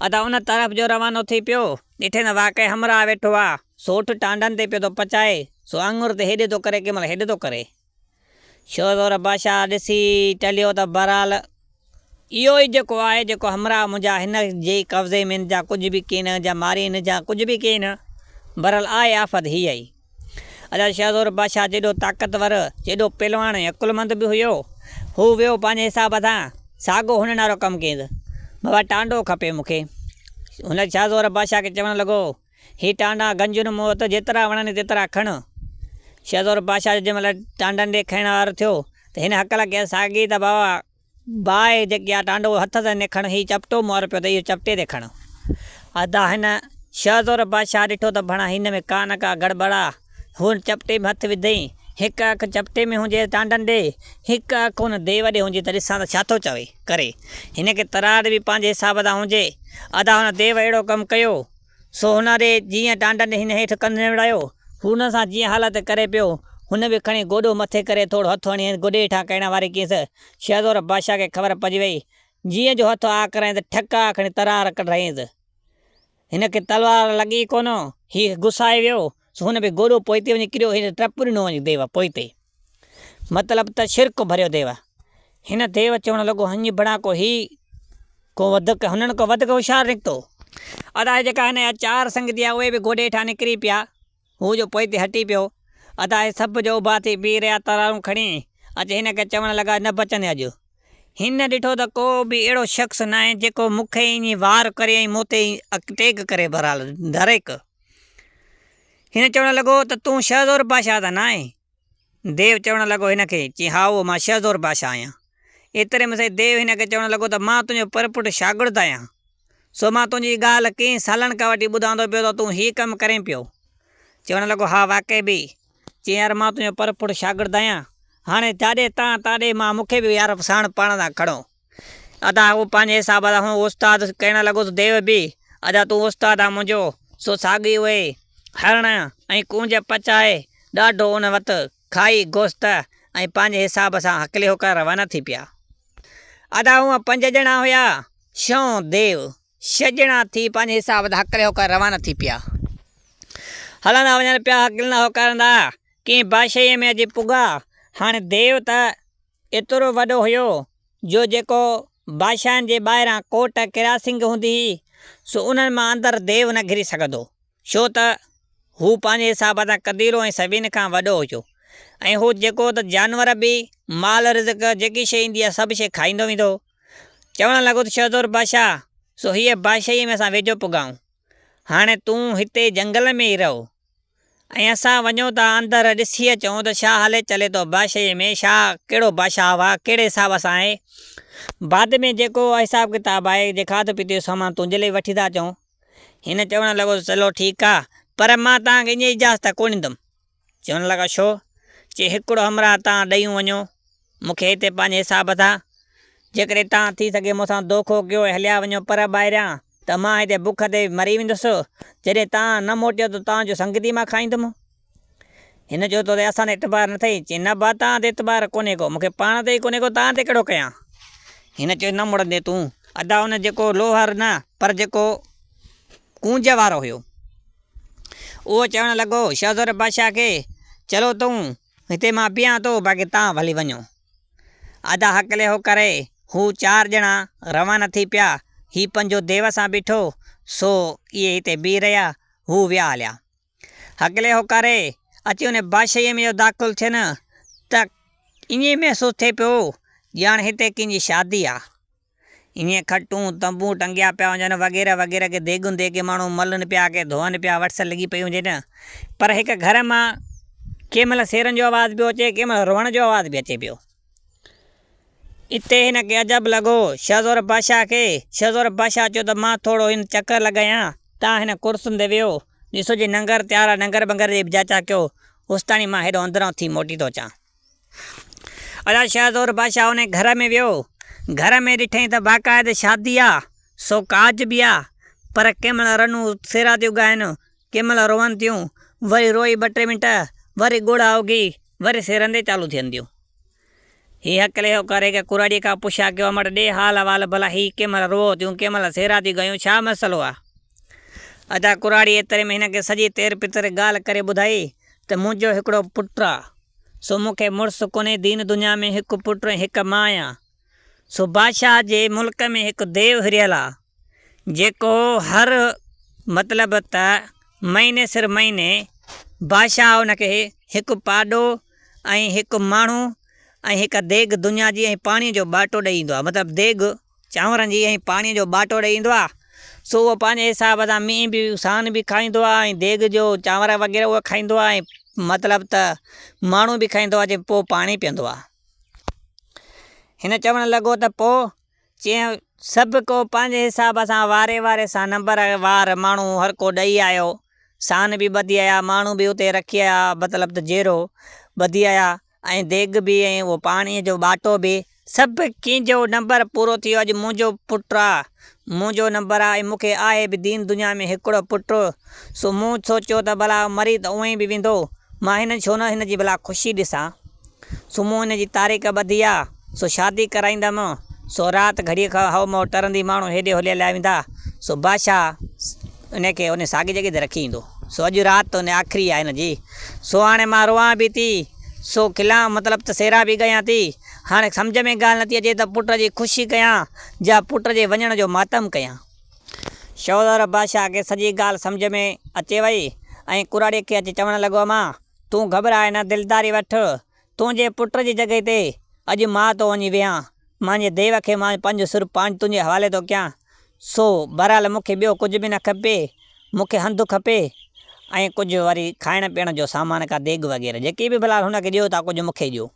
अदा उन तरफ़ जो रवानो थी पियो ॾिठे न वाक़ई हमरा वेठो आहे, सोठ टांडनि ते पियो थो पचाए, सो आङुर ते हेॾे थो करे कंहिं महिल हेॾे थो करे। शहज़ोर बादशाह ॾिसी टलियो त बहरहाल इहो ई जेको आहे जेको हमरा मुंहिंजा हिन जे कब्ज़े में हिन जा कुझु बि कनि जा मारी हिन जा कुझु बि कनि, बहरहाल आहे आफ़त हीअ ई। अदा शहज़ोर बादशाह जेॾो ताक़तवर जेॾो पहलवान ऐं अकुलमंद बि हुयो, हू वियो पंहिंजे हिसाब सां साॻो हुन नालो कमु कयईं। बाबा टांडो खपे मूंखे। हुन शहज़ोर बादशाह खे चवणु लॻो हीअ टांडा गंजुनि मूं वटि जेतिरा वणनि तेतिरा खण। शहज़ोर बादशाह जंहिं महिल टांडनि ॾे खाइण वारो थियो त हिन हक़ लॻे साॻी त बाबा बाहि जेकी आहे टांडो हथ सां न खण, हीउ चपटो मुआर पियो त इहो चपटे ते खण। अदा हिन शहज़ोर बादशाह ॾिठो त भणा हिन में का न का गड़बड़ आहे। हू चपटे में हथु विधई, हिकु अखि चपटे में हुजे टांडनि ॾे, हिकु अखि हुन देव ॾे हुजे त ॾिसां त छा थो चवे करे। हिनखे तरार बि पंहिंजे हिसाब सां हुजे। अदा हुन देव अहिड़ो कमु कयो सो हुन ॾे जीअं टांडनि हिन हेठि कंधु विढ़ायो, हुन सां जीअं हालत करे पियो हुन बि खणी गोॾो मथे करे थोरो हथु हणी गोॾे हेठां करण वारी कीअंसि। शहज़ोर बादशाह खे ख़बर पइजी वई, जीअं जो हथु आ कराईं त ठका खणी तरार कढाईंसि। हिनखे तलवार लॻी कोन, हीउ गुसाए वियो सो हुन बि गोॾो पोइते वञी किरियो, हिन टप ॾिनो वञी देव पोइते, मतिलबु त शिरक भरियो देव। हिन देव चवणु लॻो हीअं बणा को को वधीक हुननि को वधीक होशियारु निकितो। अदा जेका हिन जा 4 संगती आहे उहे बि गोॾे हेठां निकिरी पिया, हू जो पोइते हटी पियो। अदा हे सभु जो उभा थी बीह रहिया तरारूं खणी। अचे हिनखे चवणु लॻा न बचनि अॼु। हिन ॾिठो त को बि अहिड़ो शख़्स न आहे जेको मूंखे ईअं वार करे ऐं मूं ते अटैक करे, बहरहाल दरेक। हिन चवणु लॻो त तूं शहज़ोर बादशाह त न आहे। देव चवणु लॻो हिनखे, चई हा उहो मां शहज़ोर बादशाह आहियां। एतिरे में सही देव हिनखे चवणु लॻो त मां तुंहिंजो परपुट शागिर्दु आहियां, सो मां तुंहिंजी ॻाल्हि कंहिं सालनि खां वठी ॿुधांदो पियो त तूं हीउ कमु करें पियो। चवणु लॻो हा वाक़ई बि। चई यार मां तुंहिंजो परपुट शागिर्दु आहियां, हाणे जाॾे तव्हां ताॾे मां मूंखे बि यार साण पाण सां खणो। अदा उहो पंहिंजे हिसाब सां हू उस्ताद कहणु लॻोसि देव बि, अदा तूं उस्ताद आहे मुंहिंजो, सो साॻी उहे हरण ऐं कुंज पचाए ॾाढो उन वक़्तु खाई गोश्त ऐं पंहिंजे हिसाब सां हकले होकर रवाना थी पिया। अदा हूअं 5 ॼणा हुया, 6 देव, 6 ॼणा थी पंहिंजे हिसाब सां हकले होकर रवाना थी पिया। हलंदा वञनि पिया हकलंदा होकारंदा कंहिं बादशाहीअ में अॼु पुॻा। हाणे देव त एतिरो वॾो हुयो जो जेको बादशाहनि जे ॿाहिरां कोट किरासिंग हूंदी हुई सो उन्हनि मां अंदरि देव न घिरी सघंदो, छो त हू पंहिंजे हिसाब सां क़दीरो ऐं सभिनि खां वॾो हुयो। ऐं हू जेको त जानवर बि माल रिज़्क़ जेकी शइ ईंदी आहे सभु शइ खाईंदो वेंदो। चवणु लॻो त शहज़ोर बादशाह सो हीअ बादशाहीअ में असां वेझो पुॻाऊं। हाणे तूं हिते जंगल में ई रहो ऐं असां वञूं था अंदरि ॾिसी अचूं त छा हले चले थो बादशाह में, छा कहिड़ो बादशाह आहे, कहिड़े हिसाब सां आहे। बाद में जेको हिसाब किताब आहे, जे खाधो पीते जो सामान तुंहिंजे लाइ वठी था अचूं। हिन चवणु लॻो चलो ठीकु आहे, पर मां तव्हांखे ईअं इजाज़त कोन ॾींदुमि। चवणु लॻा छो? चई हिकिड़ो हमरा तव्हां ॾेई वञो मूंखे हिते पंहिंजे हिसाब सां, जेकॾहिं तव्हां थी सघे मूंसां धोखो कयो हलिया वञो पर ॿाहिरियां त मां हिते बुख ते मरी वेंदुसि। जॾहिं तव्हां न मोटियो त तव्हांजो संगती मां खाईंदुमि। हिन चयो त असां ते एतबार न अथई। चई न बा तव्हां ते एतबार कोन्हे को, मूंखे पाण ते ई कोन्हे को, तव्हां ते कहिड़ो कयां। हिन चयो न मुड़ंदे तूं। अदा हुन जेको लोहार न पर जेको कूंज वारो हुयो उहो चवणु लॻो शहज़ोर बादशाह खे चलो तूं हिते मां बीहां थो, बाक़ी तव्हां भली वञो। अदा हकले हो करे हू 4 ॼणा रवाना थी पिया। ही पंहिंजो देव सां बीठो, सो इहे हिते बीह रहिया, हू विया हलिया। हकले हो करे अची हुन बादशाहीअ में दाख़िल थियनि त ईअं महसूसु थिए पियो ॼाण हिते कंहिंजी शादी आहे। ईअं खटूं तंबू टंगिया पिया वञनि वग़ैरह वग़ैरह, के देगुनि ते के माण्हू मलनि पिया, के धोअनि पिया, वटस लॻी पई हुजनि। पर हिकु घर मां कंहिं महिल सेरनि जो आवाज़ पियो अचे, कंहिं महिल रोअण जो आवाज़ बि अचे पियो। इते हिन खे अजब लॻो शहज़ोर बादशाह खे। शहज़ोर बादशाह चयो त मां थोरो हिन चकर लॻायां, तव्हां हिन कुर्सियुनि ते वियो, ॾिसो जी नंगर तयारु आहे, नंगर बंगर जी जाचा कयो, होसिताणी मां हेॾो अंदरां थी मोटी थो अचां। अदा शहज़ोर बादशाह हुन घर में वियो। घर में ॾिठईं त बाक़ाइदे शादी आहे, सो काज बि आहे, पर कंहिं महिल रनूं सेरा थियूं ॻाइनि, कंहिं महिल रोअनि थियूं, वरी रोई 2-3 मिंट, वरी ॻोड़ा उगी, वरी सेरनि ते चालू थियनि थियूं। हीअ हकले हो करे के कुराड़ीअ खां पुछा कयो मट ॾे हाल अहिवाल, भला ही कंहिं महिल रोओ थियूं, कंहिं महिल सेरा थियूं ॻायूं, छा मसइलो आहे। अदा कुराड़ी एतिरे में हिन खे सॼी तेर पितर ॻाल्हि करे ॿुधाई त मुंहिंजो हिकिड़ो पुटु आहे, सो मूंखे मुड़ुसु कोन्हे, दीन दुनिया में हिकु पुटु ऐं हिकु मां आहियां। सो बादशाह जे मुल्क में हिकु देव हिरियल आहे जेको हर मतिलबु त महीने सिर महीने बादशाह हुनखे हिकु पाॾो ऐं हिकु माण्हू ऐं हिकु देग दुनिया जी ऐं पाणीअ जो बाटो ॾेई ईंदो आहे। मतिलबु देग चांवरनि जी ऐं पाणीअ जो बाटो ॾेई ईंदो आहे। सो उहो पंहिंजे हिसाब सां मींहुं बि सान बि खाईंदो आहे ऐं देग जो चांवर वग़ैरह उहो खाईंदो आहे, ऐं मतिलबु त माण्हू बि खाईंदो आहे, जे पोइ पाणी पीअंदो आहे। हिन चवणु लॻो त पोइ चईं सभु को पंहिंजे हिसाब सां वारे वारे सां नंबर वार माण्हू हर को ॾेई आयो, सान बि ॿधी आया, माण्हू बि उते रखी आया, मतिलबु त जेरो ॿधी आया, ऐं देग बि ऐं उहो पाणीअ जो बाटो बि, सभु कंहिंजो नंबर पूरो थी वियो। अॼु मुंहिंजो पुटु आहे, मुंहिंजो नंबर आहे, ऐं मूंखे आहे बि दीन दुनिया में हिकिड़ो पुटु। सो मूं सोचियो त भला मरी त उअं ई बि वेंदो, मां हिन छो न हिन जी भला ख़ुशी ॾिसां। सो मूं हिन जी तारीख़ ॿधी आहे, सो शादी कराईंदमि। सो राति घड़ीअ खां हव मो टरंदी माण्हू हेॾे होॾे हलिया वेंदा, सो बादशाह उनखे उन साॻी जॻह ते रखी ईंदो। सो अॼु राति उन आख़िरी आहे हिन जी। सो हाणे मां रोआं बि थी, सो खिलां मतिलबु त सेरा बि कयां थी। हाणे सम्झ में ॻाल्हि नथी अचे त पुट जी ख़ुशी कयां या पुट जे वञण जो मातम कयां। शहज़ोर बादशाह खे सॼी ॻाल्हि सम्झ में अचे वई ऐं कुराड़ीअ खे अची चवणु लॻो मां तूं घबराए न, दिलदारी वठि, तुंहिंजे पुट जी जॻह ते अॼु मां थो वञी वेहां, मुंहिंजे देव खे मां पंहिंजो सिर पाण तुंहिंजे हवाले थो कयां। सो बहरहाल मूंखे ॿियो कुझु बि न खपे, मूंखे हंधु खपे ऐं कुझु वरी खाइण पीअण जो सामान, का देग वग़ैरह जेकी बि भला हुनखे ॾियो था, कुझु मूंखे ॾियो।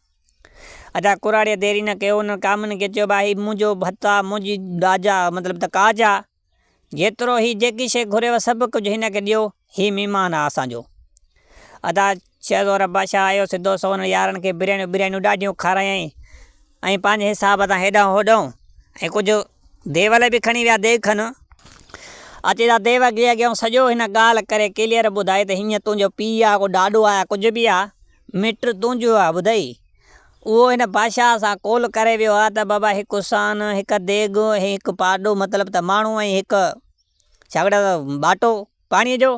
अदा कुराड़ीअ देरी न कयो, हुन कामिन खे चयो भाई मुंहिंजो भतु आहे, मुंहिंजी ॾाजा मतिलबु त काज आहे, जेतिरो ही जेकी शइ घुरेव सभु कुझु हिन खे ॾियो, ही महिमान आहे असांजो। अदा शहज़ोर बादशाह आयो सिधो सो हुन यारनि खे बिरयानियूं ॾाढियूं खारायईं ऐं पंहिंजे हिसाब सां हेॾां होॾां, ऐं कुझु देव लाइ बि खणी विया देग खनि। अची त देव अॻियां सॼो हिन ॻाल्हि करे क्लियर ॿुधाए त हीअं तुंहिंजो पीउ आहे, को ॾाॾो आहे, कुझु बि आहे, मिट तुंहिंजो आहे। ॿुधाई उहो हिन बादशाह सां कोल करे वियो आहे त बाबा हिकु सान, हिकु देग ऐं हिकु पाॾो मतिलबु त माण्हू ऐं हिकु छा बाटो पाणीअ जो।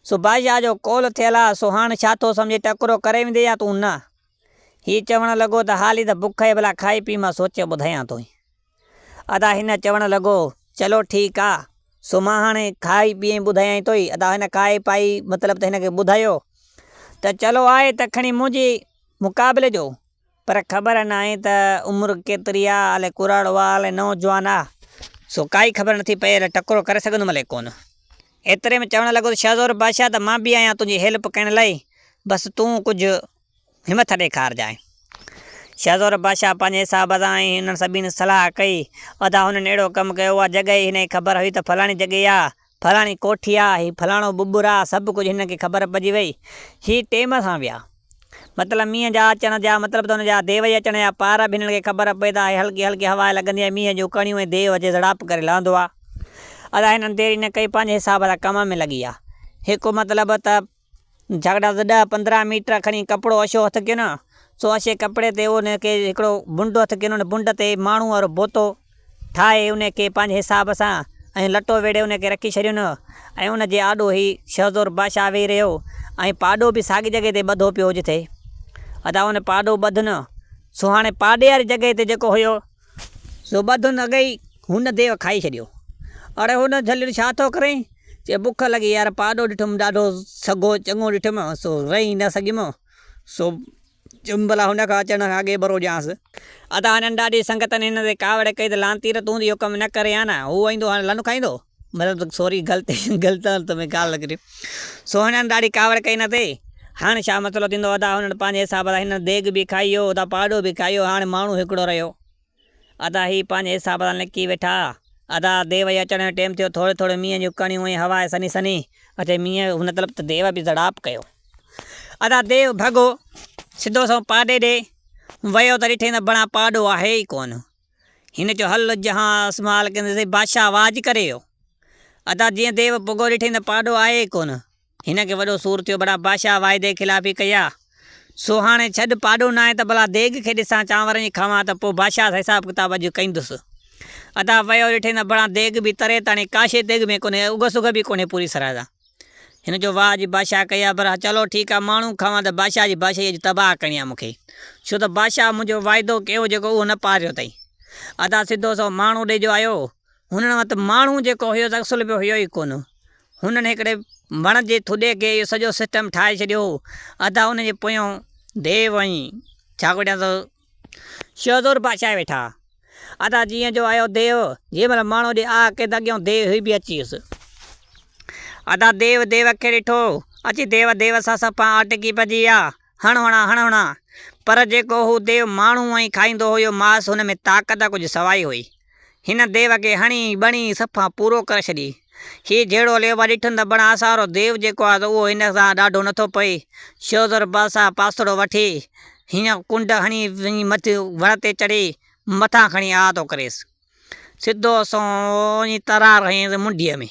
सो बादशाह जो कोल थियल आहे। सो हाणे छा थो सम्झे, टकरो करे वेंदे या तूं न। हीउ चवणु लॻो त हाली त बुख आहे, भला खाई पी, मां सोचे ॿुधायां थो। अदा हिन चवणु लॻो चलो ठीकु आहे, सो मां हाणे खाई पी ॿुधायां थो। अदा हिन खाई पाई मतिलबु त हिनखे ॿुधायो त चलो आहे त खणी मुंहिंजी मुक़ाबले जो, पर ख़बर न आहे त उमिरि केतिरी आहे, अलाए कुराड़ो आहे, अलाए नौजवान आहे, सो काई ख़बर नथी पए, टकरो करे सघंदुमि अलाए कोन। एतिरे में चवणु लॻो त शहज़ोर बादशाह त मां बि आहियां तुंहिंजी हेल्प करण लाइ, बसि तूं कुझु हिमत ॾेखारिजांइ। शहज़ोर बादशाह पंहिंजे हिसाब सां हिननि सभिनी सलाह कई। अदा हुननि अहिड़ो कमु कयो, उहा जॻह हिन खे ख़बर हुई त फलाणी जॻह आहे, फलाणी कोठी आहे, हीउ फलाणो बुबुर आहे, सभु कुझु हिन खे ख़बर पइजी वई। हीउ टेम सां विया, मतिलबु मींहं जा अचण जा, मतिलबु त हुनजा देव जे अचण जा पार बि हिननि खे ख़बर पए त हल्की हल्की हवा लॻंदी आहे, मींहं जूं कणियूं ऐं देव अचे झड़ाप करे लहंदो आहे। अदा हिननि देरि न कई, पंहिंजे हिसाब सां कम में लॻी विया। हिकु मतिलबु त झगड़ा 10-15 मीटर खणी कपिड़ो अछो हथु कयो न, सो अछे कपिड़े ते उनखे हिकिड़ो बुंड हथु कयो न, बुंड ते माण्हू वारो बोतो ठाहे उनखे पंहिंजे हिसाब सां ऐं लटो वेड़े उनखे रखी छॾियो न, ऐं उनजे आॾो ई शहज़ोर बादशाह वेही रहियो ऐं पाॾो बि साॻी जॻह ते ॿधो पियो हुजे थिए। अदा हुन पाॾो ॿध न, सो हाणे पाॾे वारी जॻह ते जेको हुयो सो ॿध न गई, हुन देव खाई छॾियो। अड़े हुन झलियो छा थो करे, चए बुख लॻी यार, पाॾो ॾिठुमि ॾाढो सॻो चङो ॾिठुमि, सो रही न सघियुमि, सो भला हुन खां अचण खां अॻे बरो ॼांसि। अदा हिननि ॾाढी संगतनि हिन ते कावड़ कई त लांतीर तूं इहो कमु न करे हा न, हू ईंदो हाणे लन खाईंदो, मतिलबु सॉरी ग़लति में ॻाल्हि लॻी। सो हिननि ॾाढी कावड़ कई न ते, हाणे छा मतिलबु थींदो। अदा हुननि पंहिंजे हिसाब सां हिन देॻ बि खाई वियो, अदा पाॾो बि खाई वियो, हाणे माण्हू हिकिड़ो रहियो। अदा ही पंहिंजे हिसाब सां लिकी वेठा। अदा देव जे अचण जो टाइम थियो, थोरे थोरे मींहं जूं कणियूं ऐं हवा सनी सनी अचे, मींहं मतिलबु त देव बि झड़ाप कयो। अदा देव भॻो सिधो सो पाॾे ॾे वियो त ॾिठे न बणा पाॾो आहे ई कोन। हिन चयो हल जहां असमाल कंदे बादशाह आवाज़ करे वियो। अदा जीअं देव पुॻो ॾिठे न पाॾो आहे ई कोन, हिन खे वॾो सूर थियो, बड़ा बादशाह वाइदे ख़िलाफ़ी कई आहे। सो हाणे छॾ पाॾो न आहे त भला देॻ खे ॾिसां, चांवरनि जी खावां त पोइ बादशाह सां हिसाब किताब अॼु कंदुसि। अदा वियो ॾिठे न बणा देॻ बि तरे ताणी काशे देॻ में कोन्हे, उग सुग बि कोन्हे पूरी तरह सां। हिन जो वाह जी बादशाह कई आहे, पर चलो ठीकु आहे, माण्हू खावां त बादशाह जी बादशाही अॼु तबाह करणी आहे मूंखे, छो त बादशाह मुंहिंजो वाइदो कयो जेको उहो न पारियो अथई। अदा सिधो सो माण्हू ॾे जो आयो, हुननि वटि माण्हू जेको हुयो त असुल बि हुयो ई कोन। हुननि हिकिड़े वण जे थुॾे खे इहो सॼो सिस्टम ठाहे छॾियो। अदा हुनजे पोयों देव ऐं छा को ॼाण शहज़ोर बादशाह वेठा। अदा जीअं जो आयो देव, जंहिं महिल माण्हू ॾे आ के त अॻियां देव ही बि अची वियुसि। अदा देव खे ॾिठो अची, देव सां सफ़ा अटकी पइजी विया, हणा, पर जेको हू देव माण्हू ऐं खाईंदो हुयो मांस, हुन में ताक़त कुझु सवाई हुई। हिन देव खे हणी बणी सफ़ा पूरो करे छॾी। हीउ जहिड़ो लेवा ॾिठनि त बणा असारो देव जेको आहे त उहो हिन सां ॾाढो नथो पए। शहज़ोर बादशाह पासड़ो वठी हीअं कुंड हणी मथे वण ते चढ़ी मथां खणी आ थो करेसि, सिधो सो तरार हयईं मुंडीअ में,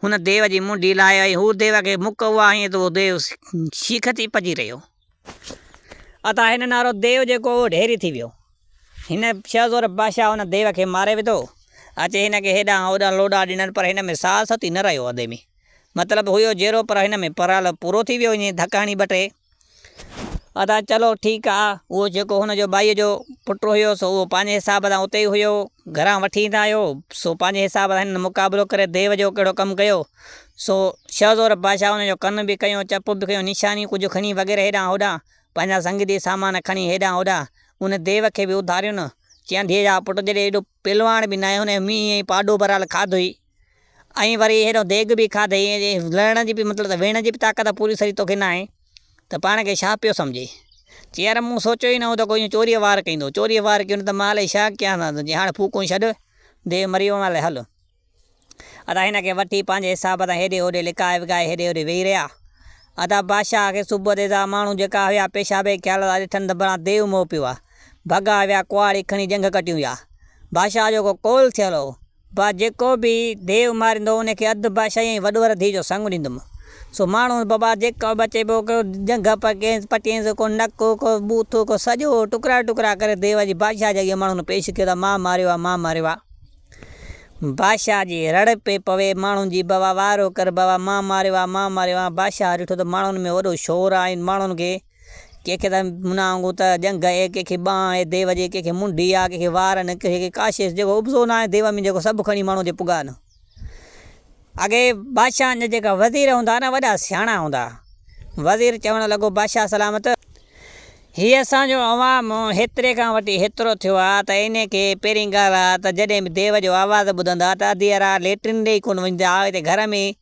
हुन देव जी मुंडी लाहे, ऐं हू देव खे मुक उहा हईं त उहो देव शीख थी पजी रहियो। अदा हिन नारो देव जेको उहो ढेरी थी वियो। हिन शहज़ोर बादशाह हुन देव खे मारे विधो, अचे हिन खे हेॾां होॾां लोॾा ॾिननि, पर हिन में साहु सती न रहियो अधे में, मतिलबु हुयो जहिड़ो, पर हिन में पराल पूरो थी वियो, ईअं धक हणी ॿ टे। अदा चलो ठीकु आहे, उहो जेको हुनजो बाईअ जो पुटु हुयो सो उहो पंहिंजे हिसाब सां उते ई हुयो, घरां वठी ईंदा आहियो, सो पंहिंजे हिसाब सां हिन मुक़ाबिलो करे देव जो कहिड़ो कमु कयो। सो शहज़ोर बादशाह हुनजो कन बि कयो, चप बि कयो, निशानी कुझु खणी वग़ैरह हेॾां होॾां पंहिंजा संगीती सामान खणी हेॾां होॾां उन देव खे बि उधारियो न। चईं जा पुटु जॾहिं एॾो पहलवान बि न आहे, हुन मींहं ऐं पाॾो बराल खाधोई, ऐं वरी हेॾो देॻ बि खाधई, लहण जी बि मतिलबु त वेहण जी बि ताक़त पूरी सरी तोखे न आहे, त पाण खे छा पियो सम्झे। चई यार मूं सोचियो ई न हो त कोई चोरीअ वार कंदो, चोरीअ वार कयो न त मां अलाए छा कयां, हाणे फूकूं छॾ, देव मरी वियो मां हल। अदा हिन खे वठी पंहिंजे हिसाब सां हेॾे होॾे लिकाए विकाए हेॾे होॾे वेही रहिया। अदा बादशाह खे सुबुह ते माण्हू जेका हुया पेशाबे ख़्याल ॾिठनि त बणा देव मोह पियो आहे, भॻा विया कुआड़ी खणी जंग कटियूं विया। बादशाह जो को कौल थियल हो, बा जेको बि देव मारींदो उनखे अधु बादशाही वॾो वर धी जो संग ॾींदुमि। सो माण्हू बाबा जेको बचे पियो को जंग पटियसि, को नक, को बूथ, को सॼो टुकड़ा टुकड़ा करे देव जी बादशाह जे अॻियां माण्हुनि पेश कयो त मां मारियो आहे, मां मारियो आहे। बादशाह जी रड़ पे पवे, माण्हुनि जी बाबा वारो कर, बाबा मां मारियो आहे, मां मारियो आहे। बादशाह ॾिठो त माण्हुनि में वॾो शोर आहे, माण्हुनि खे कंहिंखे त मुना वांगुरु त जंग आहे, कंहिंखे बांह आहे देव जे, कंहिंखे मुंडी आहे, कंहिंखे वार न, कंहिंखे काशेस जेको उबज़ो न आहे देव में, जेको सभु खणी माण्हू जे पुॻा न। अॻे बादशाहनि जा जेका वज़ीर हूंदा न वॾा सियाणा हूंदा। वज़ीर चवणु लॻो बादशाह सलामत, हीअ असांजो अवाम हेतिरे खां वठी हेतिरो थियो आहे त इन खे पहिरीं ॻाल्हि आहे त जॾहिं बि देव जो आवाज़ु ॿुधंदा त अधी राति लेट्रिन ॾे कोन वञंदा हिते घर में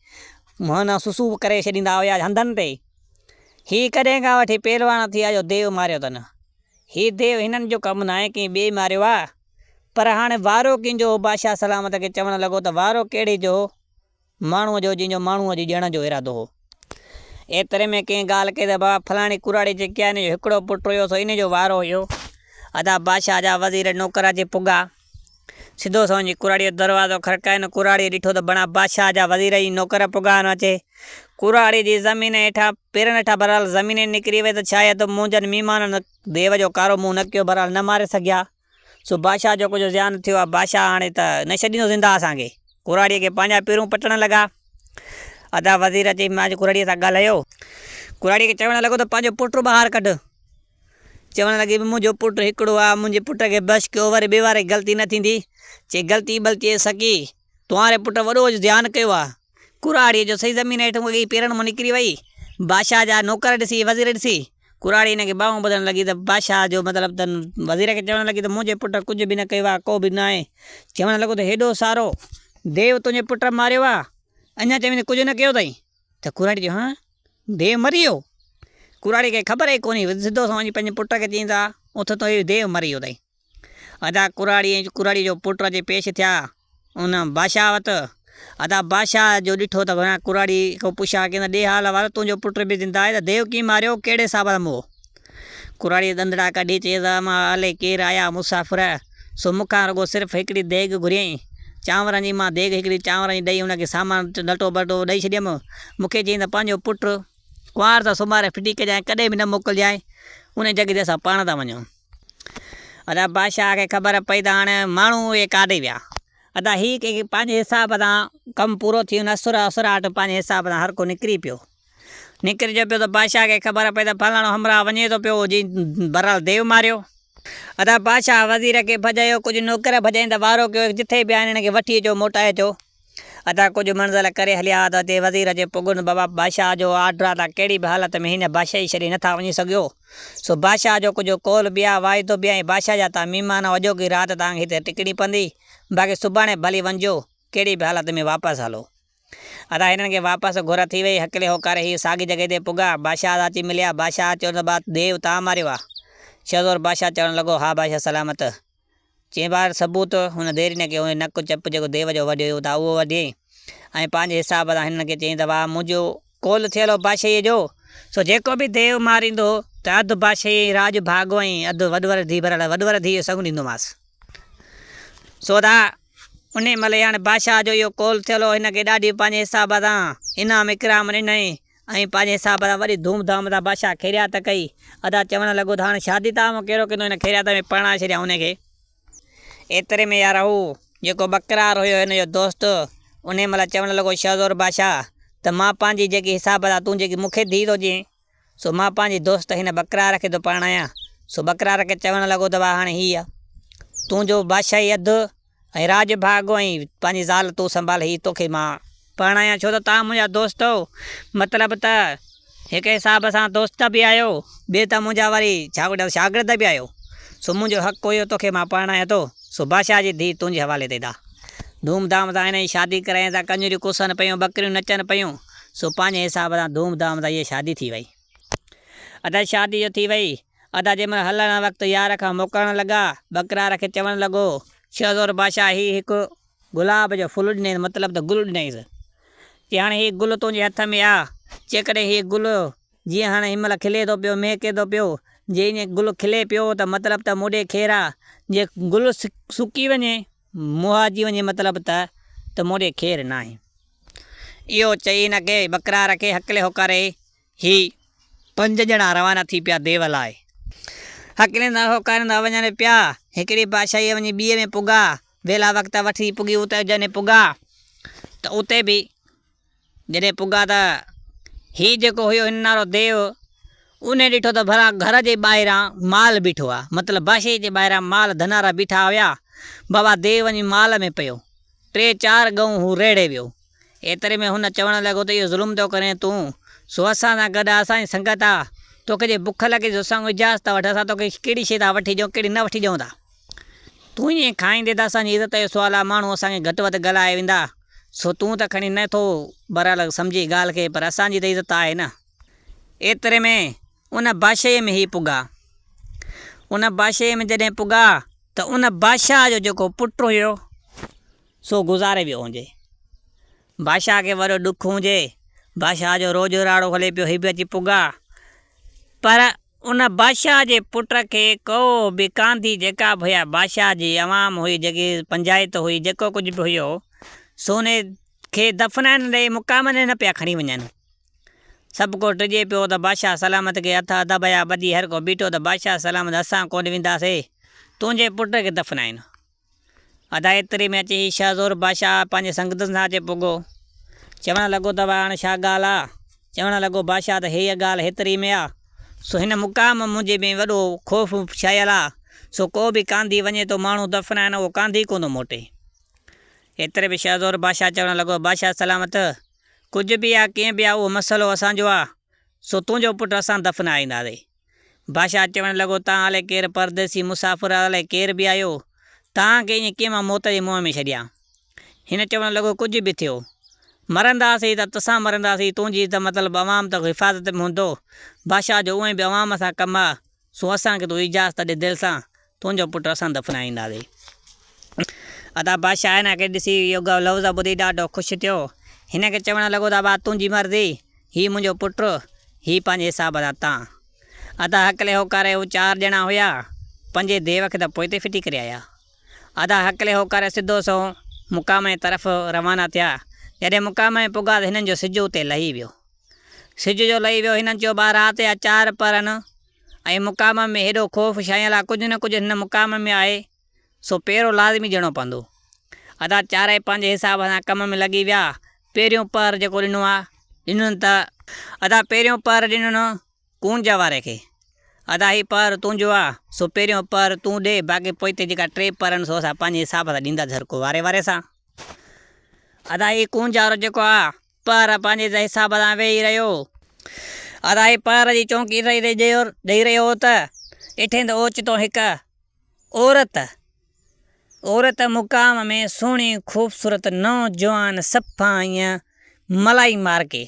माना सुसु करे छॾींदा हुया हंधनि ते। हीअ कॾहिं खां वठी पहिलवान थी विया जो देव मारियो अथनि। हीअ देव हिननि जो कमु न आहे की ॿिए मारियो आहे, पर हाणे वारो कंहिंजो बादशाह सलामत खे चवणु लॻो त वारो कहिड़े जो, माण्हूअ जो जंहिंजो माण्हूअ जी ॼण जो इरादो हो। एतिरे में कंहिं ॻाल्हि कई त बाबा फलाणी कुराड़ी जेकी आहे हिन जो हिकिड़ो पुटु हुयो सो इन जो वारो हुयो। अदा बादशाह जा वज़ीर नौकर जे पुॻा, सिधो सवंजी कुराड़ीअ जो दरवाज़ो खड़काइनि। कुराड़ीअ ॾिठो त बणा बादशाह जा वज़ीर जी नौकर पुॻा न अचे। कुराड़ी जी ज़मीन हेठां पेरनि हेठां बरहाल ज़मीन निकिरी वई त शायदि मुंहिंजनि महिमाननि देव जो कारो मुंहुं न कयो, बरहाल न मारे सघिया। सो बादशाह जो कुझु ध्यानु थियो आहे। बादशाह हाणे त न छॾींदो ज़िंदा असांखे। कुराड़ीअ खे पंहिंजा पेरूं पटण लॻा। अदा वज़ीर अची मां कुराड़ीअ सां ॻाल्हायो। कुराड़ीअ खे चवणु लॻो त पंहिंजो पुटु ॿाहिरि कढ। चवणु लॻी मुंहिंजो पुटु हिकिड़ो आहे, मुंहिंजे पुट खे बस कयो, वरी ॿिए वारे ग़लती न थींदी। चई ग़लती ॿलती सकी, तुम्हारे पुटु वॾो ध्यानु कयो आहे। कुराड़ीअ जो सही ज़मीन हेठि वई पेरनि मां निकिरी वई। बादशाह जा नौकर ॾिसी वज़ीर ॾिसी कुराड़ी हिनखे ॿाहूं ॿधणु लॻी त बादशाह जो मतिलबु त वज़ीर खे चवणु लॻी त मुंहिंजे पुटु कुझु बि न कयो आहे, को बि न आहे। चवणु लॻो त हेॾो सारो देव तुंहिंजे पुटु मारियो आहे, अञा चवंदी कुझु न कयो अथई। त कुराड़ी चयो हा देव मरी वियो। कुराड़ी खे ख़बर ई कोन्हे, सिधो सवंजी पंहिंजे पुट खे चईं था उथ तो देव मरी वियो अथई। अदा कुराड़ी जो पुटु अची पेश थिया उन बादशाह वटि। अदा बादशाह जो ॾिठो त कुराड़ी खां पुछा की ॾे हाल वारो तुंहिंजो पुटु बि ज़िंदा आहे त देव कीअं मारियो, कहिड़े हिसाब सां मोह। कुराड़ी दंदड़ा कढी चई त मां हले केरु आया मुसाफ़िर, सो मूंखां रुॻो सिर्फ़ु हिकिड़ी देग घुरियईं चांवरनि जी। मां देग हिकिड़ी चांवरनि जी ॾेई हुनखे सामान लटो बटो ॾेई छॾियमि। मूंखे चई त पंहिंजो पुटु कुंवार त सुमारे फिटी कजांइ, कॾहिं बि न मोकिलिजांइ, उन जॻह ते असां पाण था वञूं। अदा बादशाह खे ख़बर पई त हाणे माण्हू इहे काॾे विया। अदा हीअ कंहिंखे पंहिंजे हिसाब सां कमु पूरो थी वञे, असुराहट पंहिंजे हिसाब सां हर को निकिरी पियो पियो त बादशाह खे ख़बर पई त फलाणो हमरा वञे थो पियो जी बरहाल देव मारियो। अदा बादशाह वज़ीर खे भॼायो, कुझु नौकर भॼाईं त वारो कयो जिथे बि आहिनि हिनखे वठी अचो मोटाए अचो। अदा कुझु मंज़िल करे हलिया त हिते वज़ीर जे पुगुनि बाबा बादशाह जो आर्डर आहे त कहिड़ी बि हालत में हिन बादशाही छॾे नथा वञी सघियो। सो बादशाह जो कुझु कौल बि आहे, वाइदो बि आहे। बादशाह जा तव्हां महिमान अॼो की राति तव्हांखे हिते टिकणी पवंदी, बाक़ी सुभाणे भली वञिजो, कहिड़ी बि हालत में वापसि हलो। अदा हिननि खे वापसि घुर थी वई। हकले हो करे हीअ साॻी जॻह ते पुॻा। बादशाह अची मिलिया। बादशाह चयो त देव तव्हां मारियो आहे। शहज़ोर बादशाह चवणु लॻो हा बादशाह सलामत। चई बार सबूत। हुन देरि न कयो, नकु चप जेको देव जो वढियो था उहो वढियईं ऐं पंहिंजे हिसाब सां हिननि खे चईं त वाह मुंहिंजो कौल थियल हो बादशाहीअ जो, सो जेको बि देव मारींदो त अधु बादशाही राज भाॻो ऐं अधु वॾवर थी भरल वॾवर थी सघूं ॾींदोमांसि। सो दा उन महिल हाणे बादशाह जो इहो कौल थियल हो। हिनखे ॾाढी पंहिंजे हिसाब सां इनाम इकराम ॾिनई ऐं पंहिंजे हिसाब सां वरी धूमधाम सां बादशाह ख़ैरियात कई। अदा चवणु लॻो त हाणे शादी ताम कहिड़ो कंदो, हिन ख़ैरियात में परणाए छॾिया हुनखे। एतिरे में यार हू जेको बकरार हुयो हिन जो दोस्त, उन महिल चवणु लॻो शहज़ोर बादशाह त मां पंहिंजी जेकी हिसाब सां तूं जेकी मूंखे धी थो ॾिए, सो मां पंहिंजी दोस्त हिन बकरार खे थो परणायां। सो बकरार खे चवणु लॻो त वाह हाणे हीअ आहे तुंहिंजो बादशाही अधु ऐं राज भाॻो ऐं पंहिंजी ज़ाल तूं संभाल, हीअ तोखे मां परणायां। छो त तव्हां मुंहिंजा दोस्त हो, मतिलबु त हिक हिसाब सां दोस्त बि आहियो, ॿिए त मुंहिंजा वरी शागिर्द बि आहियो। सो मुंहिंजो हक़ु हुयो तोखे मां परणायां थो। सो बादशाह जी धीउ तुंहिंजे हवाले ते दा। धूमधाम सां हिन जी शादी कराइं था, कंजरियूं कुसनि पियूं, बकरियूं नचनि पियूं। सो पंहिंजे हिसाब सां धूमधाम सां इहा शादी थी वई। अदा शादी जो थी वई। अदा जंहिंमहिल हलण वक़्तु यार खां मोकिलणु लॻा, बकरार खे चवणु लॻो शहज़ोर बादशाह हीउ हिकु गुलाब जो फुल ॾिनई, मतिलबु त गुल ॾिनईसि। की हाणे हीउ गुल तुंहिंजे हथ में आहे, जेकॾहिं हीउ गुल जीअं हाणे हिनमहिल खिले थो पियो, महके थो पियो, जे ईअं गुल खिले पियो त मतिलबु त मूंॾे ख़ैरु आहे, जे गुल सुकी वञे मुहाजी वञे मतिलबु त मूंॾे ख़ैरु न आहे। इहो चई हिनखे बकरार खे हकले हो करे ही 5 ॼणा रवाना थी पिया देव लाइ। हकलींदा हो करंदा वञनि पिया। हिकिड़ी बादशाही वञी ॿिए में पुॻा। वेला वक़्तु वठी पुॻी उते जॾहिं पुॻा त उते बि जॾहिं पुॻा त हीउ जेको हुयो हिन नालो देव, उन ॾिठो त भला घर जे ॿाहिरां माल बीठो आहे, मतिलबु बादशाही जे ॿाहिरां माल धनारा बीठा हुया। बाबा देव वञी माल में पियो, 3-4 गऊं हू रेड़े वियो। एतिरे में हुन चवणु लॻो त इहो ज़ुल्म थो करे तूं, सो असां सां गॾु असांजी संगत आहे, तोखे जे बुख लॻे त असां इजाज़त वठ, असां तोखे कहिड़ी शइ था वठी ॾियूं कहिड़ी न वठी ॾियूं था। तूं ईअं खाईंदे त असांजी इज़त जो सुवालु आहे, माण्हू असांखे घटि वधि ॻाल्हाए वेंदा। सो तूं त खणी नथो बराबरि सम्झी ॻाल्हि खे, पर असांजी त इज़त आहे न। एतिरे में उन बादशाह में ई पुॻा। उन बादशाह में जॾहिं पुॻा त उन बादशाह जो जेको पुटु हुयो सो गुज़ारे वियो हुजे। बादशाह खे वॾो ॾुखु हुजे, बादशाह जो रोज़ राड़ो हले पियो, ही बि अची पुॻा। पर उन बादशाह जे पुट खे को बि कांधी जेका बि हुया बादशाह जी अवाम हुई, जेकी पंचायत हुई, जेको कुझु बि हुयो, सो उन खे दफ़नाइण ॾे मुक़ामनि न पिया खणी वञनि। सभु को टिजे पियो त बादशाह सलामत खे हथ दॿाया ॿधी हर को बीठो त बादशाह सलामत असां कोन वेंदासीं, तुंहिंजे पुट खे दफ़नाइनि। अदा एतिरे में अची शहज़ोर बादशाह पंहिंजे संगतनि सां अचे पुॻो। चवणु लॻो त हाणे छा ॻाल्हि आहे? चवणु लॻो बादशाह त हीअ ॻाल्हि हेतिरी में आहे, सो हिन मुक़ाम मुंहिंजे में वॾो ख़ौफ़ छायल आहे। सो को बि कांधी वञे थो माण्हू दफ़नाइण, उहो कांधी कोन थो मोटे। एतिरे में शहज़ोर बादशाह चवणु लॻो बादशाह सलामत कुझु बि आहे कीअं बि आहे उहो मसइलो असांजो आहे, सो तुंहिंजो पुटु असां दफ़नाईंदासीं। बादशाह चवणु लॻो तव्हां अलाए केरु परदेसी मुसाफ़िर अलाए केरु बि आहियो, तव्हांखे ईअं कीअं मां मौत जे मुंहं में छॾियां। हिन चवणु लॻो कुझु बि थियो, मरंदासीं त तसां मरंदासीं, तुंहिंजी त मतिलबु अवाम त हिफ़ाज़त में हूंदो। बादशाह जो उहे बि अवाम सां कमु आहे, सो असांखे तूं इजाज़त ॾे दिलि सां, तुंहिंजो पुटु असां दफ़नाईंदासीं। अदा बादशाह हिन खे ॾिसी इहो लफ़्ज़ ॿुधी ॾाढो ख़ुशि थियो। हिन खे चवणु लॻो त बा तुंहिंजी मर्ज़ी, हीउ मुंहिंजो पुटु, हीउ पंहिंजे हिसाब सां तव्हां। अदा हकले होकारे हू 4 ॼणा हुया, पंहिंजे देव खे त पोइ ते फिटी करे आया। अदा हकले होकारे सिधो सो मुक़ाम जे तरफ़ रवाना थिया। जॾहिं मुक़ाम में पुॻा त हिननि जो सिज उते लही वियो। सिज जो लही वियो, हिननि चयो ॿा राति जा 4 परनि ऐं मुक़ाम में हेॾो ख़ौफ़ छायल आहे, कुझु न कुझु हिन मुक़ाम में आहे, सो पहिरों लाज़मी ॾियणो पवंदो। अदा 4 पंहिंजे हिसाब सां कम में लॻी विया। पहिरियों पहर जेको ॾिनो आहे ॾिनुनि त अदा पहिरियों पहर ॾिनुनि कूंज वारे खे। अदा ही पहर तुंहिंजो आहे, सो पहिरियों पहर तूं ॾे, बाक़ी पोइ ते जेका 3 पहरनि सो असां पंहिंजे हिसाब सां ॾींदासीं हर को वारे वारे सां। अदा ही कूंज वारो जेको आहे पहर पंहिंजे हिसाब सां वेही रहियो। अदा ही पहर जी चौंकी ॾेई रहियो हो त ॾिठे त ओचितो हिकु औरत मुक़ाम में सुहिणी ख़ूबसूरत नौजवान सफ़ा ईअं मलाई मार के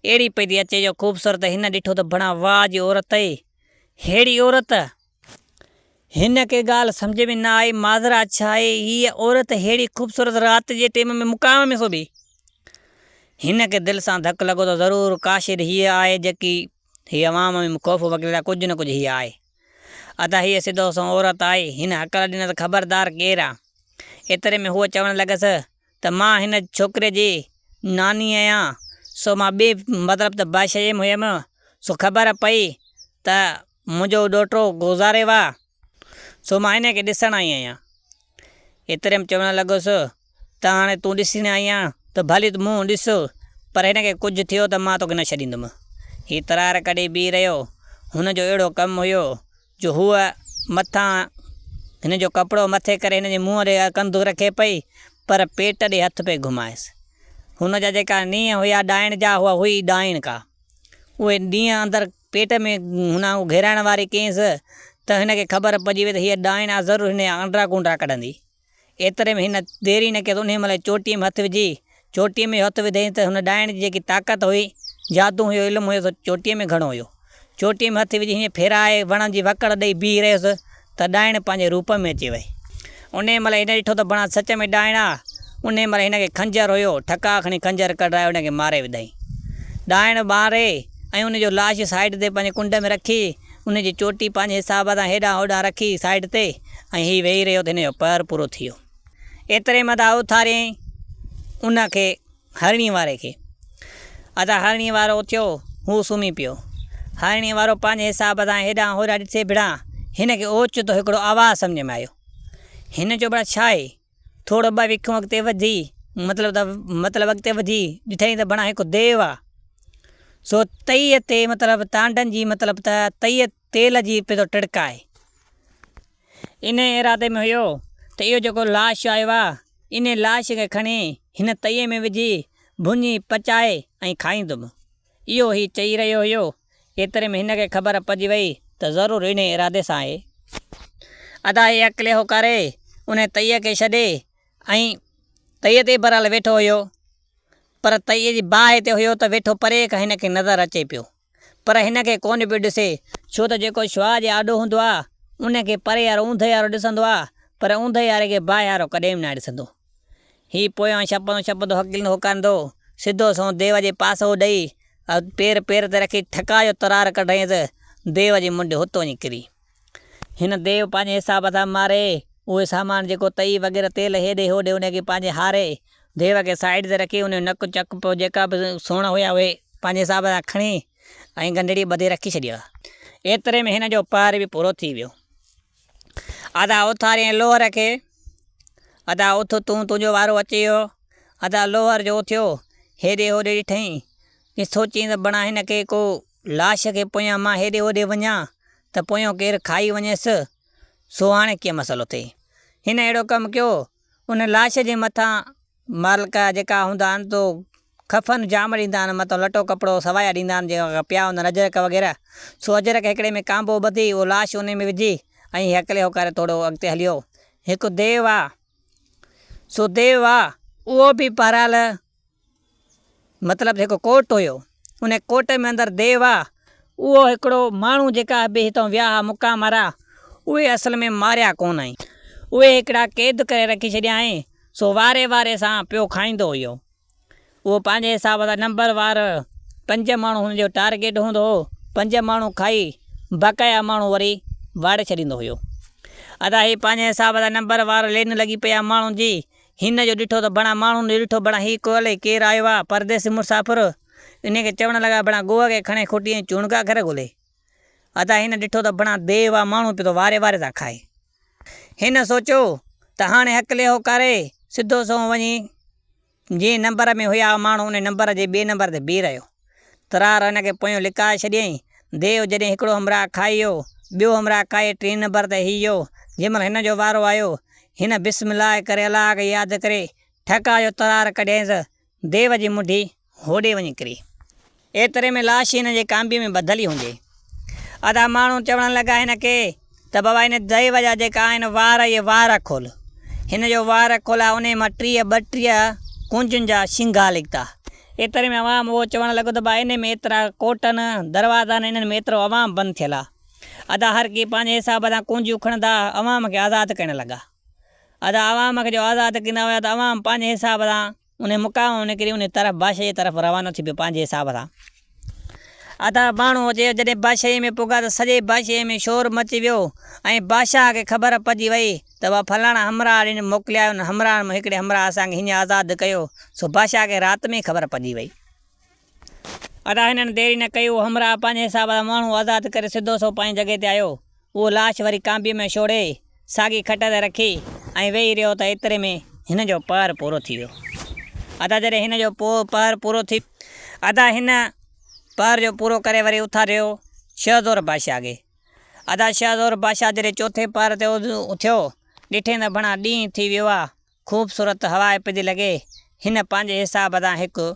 अहिड़ी पई थी अचे जो ख़ूबसूरत। हिन ॾिठो त बणा वाह जी औरत आहे, अहिड़ी औरत। हिन खे ॻाल्हि सम्झ में न आई, माज़रा छा आहे, हीअ औरत अहिड़ी ख़ूबसूरत राति जे टाइम में मुक़ाम में सो बि। हिन खे दिलि सां धकु लॻो त ज़रूरु काशिर हीअ आहे जेकी हीअ अवाम में ख़ौफ़ वग़ैरह कुझु न कुझु हीअ आहे। अदा हीअ सिधो सो औरत आई, हिन हकल ॾिना त ख़बरदार केरु आहे। एतिरे में हूअ चवणु लॻसि त मां हिन छोकिरे जी नानी आहियां, सो मां ॿिए मतिलबु त बादशाह में हुयमि, सो ख़बर पई त मुंहिंजो ॾोहिटो गुज़ारे वियो, सो मां हिन खे ॾिसणु आई आहियां। एतिरे में चवणु लॻुसि त हाणे तूं ॾिसण आई आहियां त भली मूं ॾिस, पर हिन खे कुझु थियो त मां तोखे न छॾींदुमि। हीउ तरार कढी बीह रहियो। हुनजो अहिड़ो कमु हुयो जो हूअ मथां हिन जो कपिड़ो मथे करे हिन जे मुंहं ॾे कंधु रखे पई, पर पेट ॾे हथु पई घुमाएसि। हुनजा जेका नींहं हुया ॾाइण जा, हुआ हुई ॾाइण का, उहे ॾींहं अंदरि पेट में हुन घेराइण वारी कयईंसि त हिन खे ख़बर पइजी वई त हीअ ॾाइण आहे, ज़रूरु हिन जा अंडा कुंडा कढंदी। एतिरे में हिन देरी न कई त उन महिल चोटीअ में हथु विझी, चोटीअ में हथु विधईं त हुन ॾाइण जी जेकी ताक़त हुई, जादू हुयो, इल्मु हुयो, सो चोटीअ में घणो हुयो। चोटीअ में हथु विझी हीअं फेराए वण जी वकड़ ॾेई बीह रहियुसि त ॾाइण पंहिंजे रूप में अची वई। उन महिल हिन ॾिठो त बणा सच में ॾाइण आहे। उन महिल हिन खे खंजर हुयो, ठका खणी खंजर कढाए हुन खे मारे विधईं। ॾाइण मारे ऐं उनजो लाश साइड ते पंहिंजे कुंड में रखी, उनजी चोटी पंहिंजे हिसाब सां हेॾां होॾां रखी साइड ते, ऐं हीउ वेही रहियो त हिन जो पहर पूरो थी वियो। एतिरे मथां उथारियईं उनखे हरणी वारे खे। अदा हरणी वारो उथियो, हू सुम्ही पियो। हरणी वारो पंहिंजे हिसाब सां हेॾां होॾां ॾिसे बिड़ा हिन खे ओचितो हिकिड़ो आवाज़ु सम्झ में आयो। हिन जो बड़ा छा आहे, थोरो ॿ विखूं अॻिते वधी मतिलबु अॻिते वधी ॾिठईं त बणा हिकु देव आहे, सो तईअ ते मतिलबु तांडनि जी मतिलबु त तईअ तेल जी पियो टिड़काए। इन इरादे में हुयो त इहो जेको लाश आयो आहे, इन लाश खे खणी हिन तईअ में विझी भुञी पचाए ऐं खाईंदुमि। इहो ई चई रहियो हुयो। एतिरे में हिन खे ख़बर पइजी वई त ज़रूरु इन इरादे सां आहे। अदा हे अकले हो करे उन तईअ खे छॾे ऐं तईअ ते बरहाल वेठो हुयो, पर तईअ जी बाहि हिते हुयो त वेठो परे खां हिन खे नज़र अचे पियो, पर हिन खे कोन पियो ॾिसे, छो त जेको श्वाह जे आॾो हूंदो आहे उनखे परे वारो ऊंधे वारो ॾिसंदो आहे, पर ऊंधे वारे खे बाहि वारो कॾहिं बि न ॾिसंदो। हीउ पोयां छपंदो हकील होकारींदो, सिधो सो देव जे पासो ॾेई पेर ते रखी ठका जो तरार कढई त देव जी मुंड हुतो वञी किरी। हिन देव पंहिंजे हिसाब सां मारे उहे सामान जेको तई वग़ैरह तेल हेॾे होॾे उनखे पंहिंजे हारे देव खे साइड ते रखी उन नक चक पोइ जेका बि सोण हुया उहे पंहिंजे हिसाब सां खणी ऐं गंढड़ी ॿधे रखी छॾिया। एतिरे में हिन जो पार बि पूरो थी वियो। अदा उथारियईं लोहर खे, अदा उथ तुंहिंजो वारो अची वियो। अदा लोहर जो उथियो, हेॾे होॾे ॾिठईं कि सोचीं त बणा हिन खे को लाश खे पोयां मां हेॾे होॾे वञा त पोयों केरु खाई वञेसि, सो हाणे कीअं मसइलो थिए। हिन अहिड़ो कमु कयो, उन लाश जे मथां मालिक जेका हूंदा आहिनि तो खफ़न जाम ॾींदा आहिनि, मतिलबु लटो कपिड़ो सवाया ॾींदा आहिनि जेका पिया हूंदा आहिनि अजरक वग़ैरह, सो अजरक हिकिड़े में कांबो ॿधी उहो लाश उन में विझी ऐं हकले होकारे थोरो अॻिते हलियो। हिकु देव आहे, सो देव आहे उहो बि बहरहाल मतिलबु हिकु कोट हुयो, उन कोट में अंदरि देव आहे, उहो हिकिड़ो माण्हू जेका बि हितां विया हुआ मुक़ाम वारा उहे असल में मारिया कोन आहिनि, उहे हिकिड़ा क़ैद करे रखी छॾिया आहिनि, सो वारे वारे सां पियो खाईंदो हुयो। उहो पंहिंजे हिसाब सां नंबर वार 5 माण्हू हुनजो टारगेट हूंदो हो, 5 माण्हू खाई बक़ाया माण्हू वरी वाड़े छॾींदो हुयो। अदा ही पंहिंजे हिसाब सां नंबर वार लेन लॻी पिया माण्हुनि जी। हिन जो ॾिठो त बणा माण्हुनि जो ॾिठो बणा ही कोले केरु आयो आहे परदेसी मुसाफ़िर, इन खे चवणु लॻा बणा गोह खे खणे खुटी ऐं चूणका घर ॻोल्हे। अदा हिन ॾिठो त बणा देव आहे माण्हू पियो त वारे वारे सां खाए। हिन सोचियो त हाणे हकले हो करे सिधो सो वञी जीअं नंबर में हुया माण्हू उन नंबर जे ॿिए नंबर ते बीह रहियो, तरार हिनखे पोयों लिकाए छॾियईं। देव जॾहिं हिकिड़ो हमराह खाई वियो, ॿियो हमराह खाए 3 नंबर ते हीउ जंहिं महिल हिन जो वारो आयो, हिन बिस्मिल्लाह करे अलाह खे यादि करे ठका जो तरार कढियईंसि, देव जी मुठी होॾे वञी किरी। एतिरे में लाश हिन जे कांबीअ में ॿधल ई हुजे। अदा माण्हू चवणु लॻा हिन खे त बाबा हिन देव जा जेका आहिनि वार, इहे वार खोल। हिन जो वार खोला, उन मां 32 कुंजुनि जा शिंगा निकिता। एतिरे में अवाम उहो चवणु लॻो त भाई इन में एतिरा कोटनि दरवाज़ा आहिनि, इन्हनि में एतिरो अवाम बंदि थियल आहे। अदा हर की पंहिंजे हिसाब सां कुंजियूं खणंदा अवाम खे आज़ादु करणु लॻा। अदा अवाम खे जो आज़ादु कंदा हुया त अवाम पंहिंजे हिसाब सां उन मुक़ाम निकिरी उन तरफ़ बादशाह जी तरफ़ रवानो थी पियो पंहिंजे हिसाब सां। अदा माण्हू हुजे जॾहिं बादशाही में पुगा त सॼे बादशाही में शोर मची वियो ऐं बादशाह खे ख़बर पइजी वई त बा फलाणा हमराह मोकिलिया आहिनि, हमराह में हिकिड़े हमराह असांखे हीअं आज़ादु कयो, सो बादशाह खे राति में ख़बर पइजी वई। अदा हिननि देरी न कई, उहो हमराह पंहिंजे हिसाब सां माण्हू आज़ादु करे सिधो सो पंहिंजी जॻह ते आयो। उहो लाश वरी कांबीअ में छोड़े साॻी खट ते रखी ऐं वेही रहियो त एतिरे में हिन जो पार पूरो थी वियो। अदा जॾहिं हिन जो पार पूरो थी, अदा हिन पार जो पूरो करे वरी उथारियो शहज़ोर बादशाह खे। अदा शहज़ोर बादशाह जॾहिं चौथे पार ते उथियो, ॾिठे त बणा ॾींहुं थी वियो आहे, ख़ूबसूरत हवा पेई लॻे। हिन पंहिंजे हिसाब सां हिकु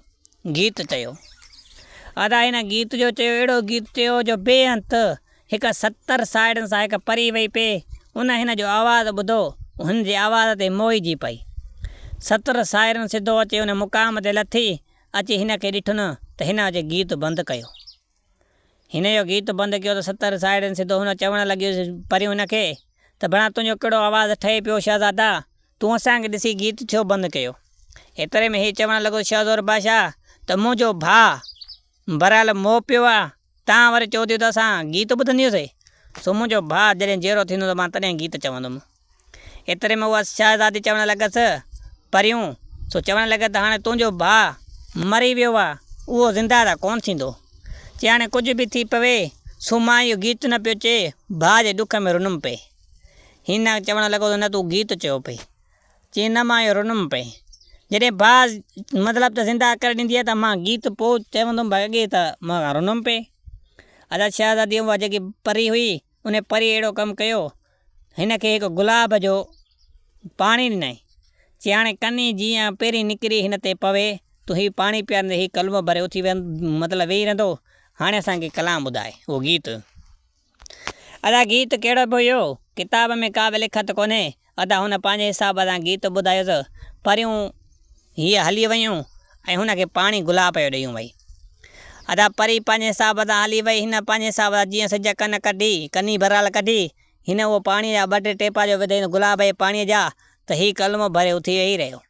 गीत चयो। अदा हिन गीत जो चयो, अहिड़ो गीत चयो जो बेअंत हिकु 70 साइड़नि सां हिकु परी वेई पई, उन हिन जो आवाज़ु ॿुधो, हुन जे आवाज़ ते मोहिजी पई। 70 साइड़नि सिधो अची हुन मुक़ाम ते लथी अची हिन खे ॾिठुन त हिन जे गीत बंदि कयो। हिन जो गीत बंदि कयो त 70 साइड़नि सिधो हुन चवणु लॻियूं परियूं हुन खे त बणा तुंहिंजो कहिड़ो आवाज़ु ठहे पियो शहज़ादा, तूं असांखे ॾिसी गीत छो बंदि कयो। एतिरे में हीउ चवणु लॻो शहज़ोर बादशाह त मुंहिंजो भाउ बहरहाल मोह पियो आहे, तव्हां वरी चओ थियूं त असां गीत ॿुधंदीसीं, सो मुंहिंजो भाउ जॾहिं जहिड़ो थींदो त मां तॾहिं गीत चवंदुमि। एतिरे में उहा शहज़ादी चवणु लॻसि परियूं, सो चवणु लॻे त हाणे तुंहिंजो भाउ मरी वियो आहे, उहो ज़िंदा त कोन थींदो, चई हाणे कुझु बि थी पवे, सो मां इहो गीत न पियो चए, भाउ जे ॾुख में रुनुमि पए। हिन चवणु लॻो त न तूं गीत चयो पई, चई न मां इहो रुनुमि पए, जॾहिं भाउ मतिलबु त ज़िंदा करे ॾींदी आहे त मां गीत पोइ चवंदुमि भाई अॻे त मां रुनुमि पए। अदा शहज़ादी उहा जेकी परी हुई, उन परी अहिड़ो कमु कयो, हिन खे हिकु गुलाब जो पाणी ॾिनई, चई हाणे कनी जीअं पहिरीं निकिरी हिन ते पवे, तूं हीउ पाणी पीआरींदे हीउ कलमो भरे उथी मतिलबु वेही रहंदो हाणे असांखे कलाम ॿुधाए उहो गीत। अदा गीत कहिड़ो बि हुयो, किताब में का बि लिखत कोन्हे। अदा हुन पंहिंजे हिसाब सां गीत ॿुधायोसि। परियूं हीअ हली वयूं ऐं हुनखे पाणी गुलाब जो ॾेयूं भई। अदा परी पंहिंजे हिसाब सां हली वई, हिन पंहिंजे हिसाब सां जीअं सिज कन कढी, कनी भराल कढी, हिन उहो पाणीअ जा 2 टे टेपा जो विधई गुलाब जे पाणीअ जा, त हीउ कलमो भरे उथी वेही रहियो।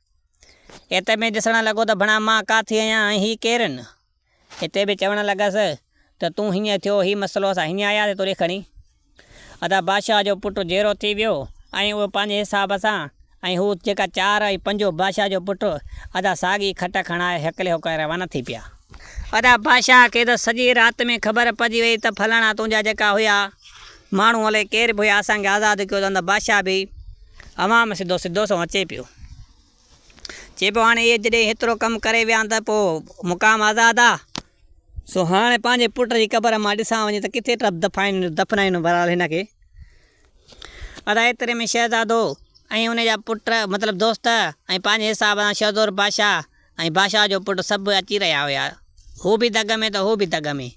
हिते में ॾिसणु लॻो त भणा मां काथे आहियां ऐं हीअ केरु आहिनि। हिते बि चवणु लॻसि त तूं हीअं थियो, हीउ मसइलो असां हीअं आयासीं तोरे खणी। अदा बादशाह जो पुटु जहिड़ो थी वियो ऐं उहो पंहिंजे हिसाब सां, ऐं हू जेका 4 ऐं 5 बादशाह जो पुटु अदा साॻी खट खणाए हिकिड़े होकर रवाना थी पिया। अदा बादशाह खे त सॼी राति में ख़बर पइजी वई त फलाणा तुंहिंजा जेका हुया माण्हू हले केर बि हुया असांखे आज़ादु कयो त बादशाह बि अवाम सिधो सिधो सो अचे पियो। चए पियो हाणे इहे जॾहिं हेतिरो कमु करे विया त पोइ मुक़ाम आज़ादु आहे। सो हाणे पंहिंजे पुट जी क़बर मां ॾिसां वञी त किथे दफ़नाइनि बराल हिन खे। अदा एतिरे में शहज़ादो ऐं हुनजा पुट मतिलबु दोस्त ऐं पंहिंजे हिसाब सां शहज़ोर बादशाह ऐं बादशाह जो पुटु सभु अची रहिया हुया। हू बि दग में त हू बि दग में।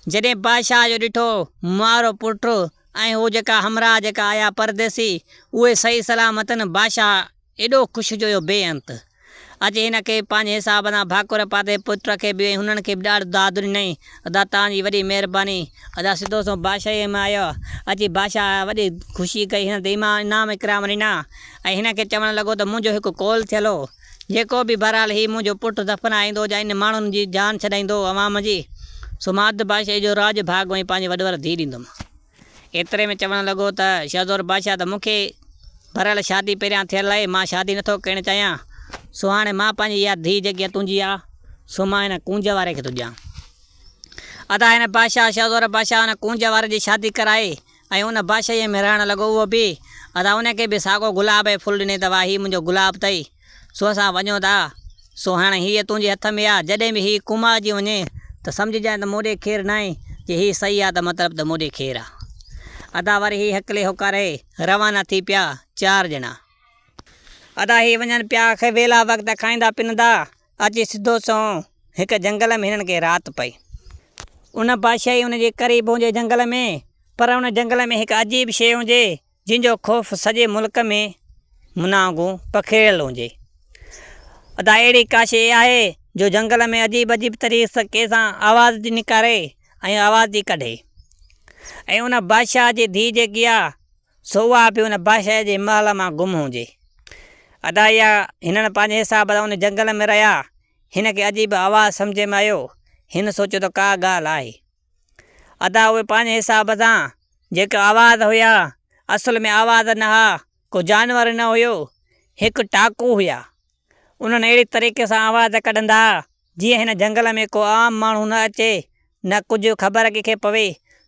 जॾहिं बादशाह जो ॾिठो मुआरो पुटु ऐं हू जेका हमरा जेका आया परदेसी, उहे सही सलामतनि, बादशाह एॾो ख़ुशि जो हुयो बेअंत। अॼु हिन खे पंहिंजे हिसाब सां भाकुर पाते पुट खे बि हुननि खे बि ॾाढो दादु ॾिनई। अदा तव्हांजी वॾी महिरबानी। अदा सिधो सो बादशाह में आयो। अची बादशाह वॾी ख़ुशी कई, हिन ते इनाम इकराम ॾिना ऐं हिन खे चवणु लॻो त मुंहिंजो हिकु कौल थियल हो, जेको बि बहरहाल हीउ मुंहिंजो पुटु दफ़नाईंदो या इन माण्हुनि जी जान छॾाईंदो अवाम जी, सो मां अधु बादशाह जो राज भाग में पंहिंजी वॾी धीउ ॾींदुमि। एतिरे में चवणु लॻो त शहज़ोर बादशाह त मूंखे बहरहाल शादी पहिरियां थियल आहे, मां शादी नथो करणु चाहियां। सो हाणे मां पंहिंजी इहा धीउ जेकी तुंहिंजी आहे, सो मां हिन कूंज वारे खे थो ॾियां। अदा हिन बादशाह शहज़ोर बादशाह हुन कूंज वारे जी शादी कराए ऐं उन बादशाहीअ में रहणु लॻो उहो बि। अदा हुनखे बि साॻियो गुलाब जो फुल ॾिनई त वाह हीउ मुंहिंजो गुलाब अथई, सो असां वञूं था। सो हाणे हीअ तुंहिंजे हथ में आहे, जॾहिं बि हीउ कुमारजी वञे त सम्झजांइ त मोॾे खेरु न आहे, जे हीउ सही आहे त मतिलबु त मोॾे खेरु आहे। अदा वरी हीउ हिकिड़े होकारे रवाना थी पिया 4 ॼणा। अदा हीअ वञनि पिया वेला वक़्तु खाईंदा पीअंदा। अची सिधो सो हिकु जंगल में हिननि खे राति पई। उन बादशाही हुनजे क़रीब हुजे जंगल में, पर उन जंगल में हिकु अजीब शइ हुजे जंहिंजो ख़ौफ़ सॼे मुल्क में मुनागू पखिड़ियलु हुजे। अदा अहिड़ी का शइ आहे जो जंगल में अजीब अजीब तरीक़े सां आवाज़ थी निकारे ऐं आवाज़ थी कढे। ऐं उन बादशाह जी धीउ जेकी आहे सो उहा बि उन बादशाह जे महल मां गुम हुजे। अदा इहा हिननि पंहिंजे हिसाब सां उन जंगल में रहिया। हिन खे अजीब आवाज़ु सम्झ में आयो। हिन सोचियो त का ॻाल्हि आहे। अदा उहे पंहिंजे हिसाब सां जेका आवाज़ हुया असुल में आवाज़ न हुआ, को जानवर न हुयो, हिकु टाकू हुया। उन्हनि अहिड़ी तरीक़े सां आवाज़ कढंदा जीअं हिन जंगल में को आम माण्हू न अचे, न कुझु ख़बर कंहिंखे पवे,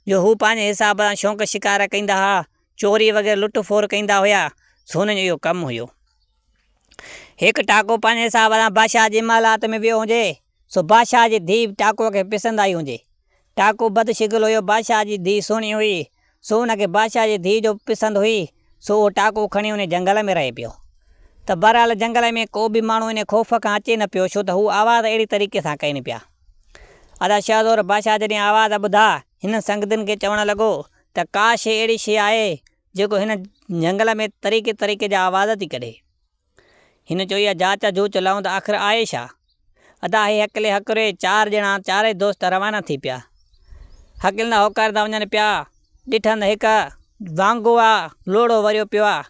जो हू पंहिंजे हिसाब सां शौक़ु शिकार कंदा हुआ, चोरी वग़ैरह लुट फोर कंदा हुया। सो हुनजो इहो कमु हुयो। हिकु टाको पंहिंजे हिसाब सां बादशाह जे महलात में वियो हुजे। सो बादशाह जी धीउ टाकूअ खे पिसंद आई हुजे। टाकू बदशिगुल हुयो, बादशाह जी धीउ सुहिणी हुई, सो हुनखे बादशाह जी धीउ जो पसंदि हुई। सो उहो टाकू खणी उन जंगल में रहे पियो। त बहरहाल जंगल में को बि माण्हू इन ख़ौफ़ खां अचे न पियो, छो त हू आवाज़ अहिड़ी तरीक़े सां कनि पिया। अदा शहज़ोर बादशाह जॾहिं आवाज़ ॿुधा, हिन संगतियुनि खे चवणु लॻो त का शइ अहिड़ी शइ आहे जेको हिन जंगल में तरीक़े तरीक़े जा आवाज़ थी कढे। हिन चयो इहा जांच जूच लहूं त आख़िर आहे छा। अदा हे हकिले हकिरे 4 ॼणा 4 दोस्त रवाना थी पिया। हकिलंदा होकारंदा वञनि पिया। ॾिठनि हिकु वांगो आहे लोड़ो वरियो पियो आहे,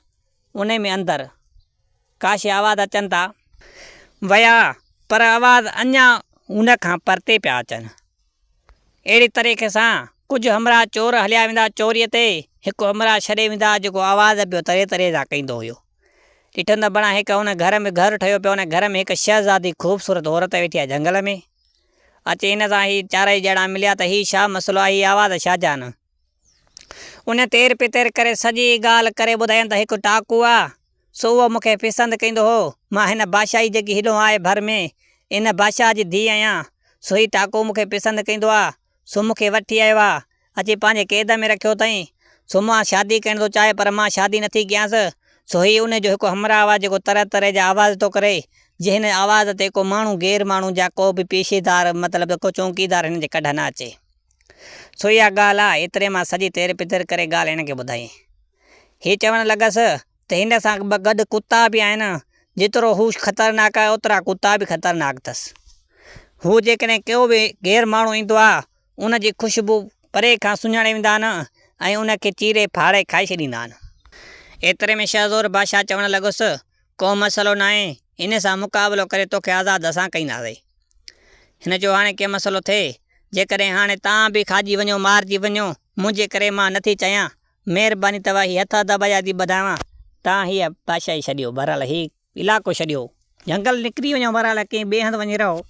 उन में अंदरि का शइ आवाज़ अचनि था विया, पर आवाज़ अञा उन खां परते पिया अचनि। अहिड़ी तरीक़े सां कुझु हमरा चोर हलिया वेंदा चोरीअ ते, हिकु हमरा छॾे वेंदा जेको आवाज़ पियो तरह तरह सां कंदो हुयो। ॾिठनि त बणा हिकु हुन घर में घरु ठहियो पियो, हुन घर में हिकु शहज़ादी ख़ूबसूरत औरत वेठी आहे जंगल में। अचे हिन सां ही 4 ॼणा मिलिया त हीउ छा मसइलो आहे, हीअ आवाज़ छा जान। उन तेर पितेर करे सॼी ॻाल्हि करे ॿुधायनि त हिकु टाकू आहे, सो उहो मूंखे पसंदि कंदो हो। मां हिन बादशाही जेकी हेॾो आहे भर में, इन बादशाह जी धीउ आहियां। सो ही टाकू मूंखे पसंदि कंदो आहे, सो मूंखे वठी आयो आहे, अची पंहिंजे क़ैद में रखियो अथई। सो मां शादी करण थो चाहे, पर मां शादी नथी कयांसि। सो ही उनजो हिकु हमरा आवाज़ जेको तरह तरह जा आवाज़ थो करे, जे हिन आवाज़ ते को माण्हू गैर माण्हू जा को बि पेशेदार मतिलबु को चौकीदार हिन जे कढ न अचे। सो इहा ॻाल्हि आहे। एतिरे मां सॼी तेर पितर करे ॻाल्हि हिन खे ॿुधाई। हीअ चवणु लॻसि त हिन सां गॾु कुता बि आहिनि। जेतिरो हू ख़तरनाक आहे ओतिरा कुता बि ख़तरनाक अथसि। हू जेकॾहिं को बि गैर माण्हू ईंदो आहे उनजी ख़ुशबू परे खां सुञाणे वेंदा आहिनि ऐं उनखे चीरे फाड़े खाई छॾींदा आहिनि। एतिरे में शहज़ोर बादशाह चवणु लॻुसि को मसइलो न आहे, इन सां मुक़ाबिलो करे तोखे आज़ादु असां कंदासीं। हिन जो हाणे कंहिं मसइलो थिए, जेकॾहिं हाणे तव्हां बि खाइजी वञो मारिजी वञो, मुंहिंजे करे मां नथी चाहियां, महिरबानी तव्हां हीअ हथ दॿाया थी ॿुधायां, तव्हां हीअ बादशाही छॾियो, बहरहाल हीउ इलाइक़ो छॾियो, जंगल निकिरी वञो, बहरहाल कंहिं ॿिए हंधि वञी रहो।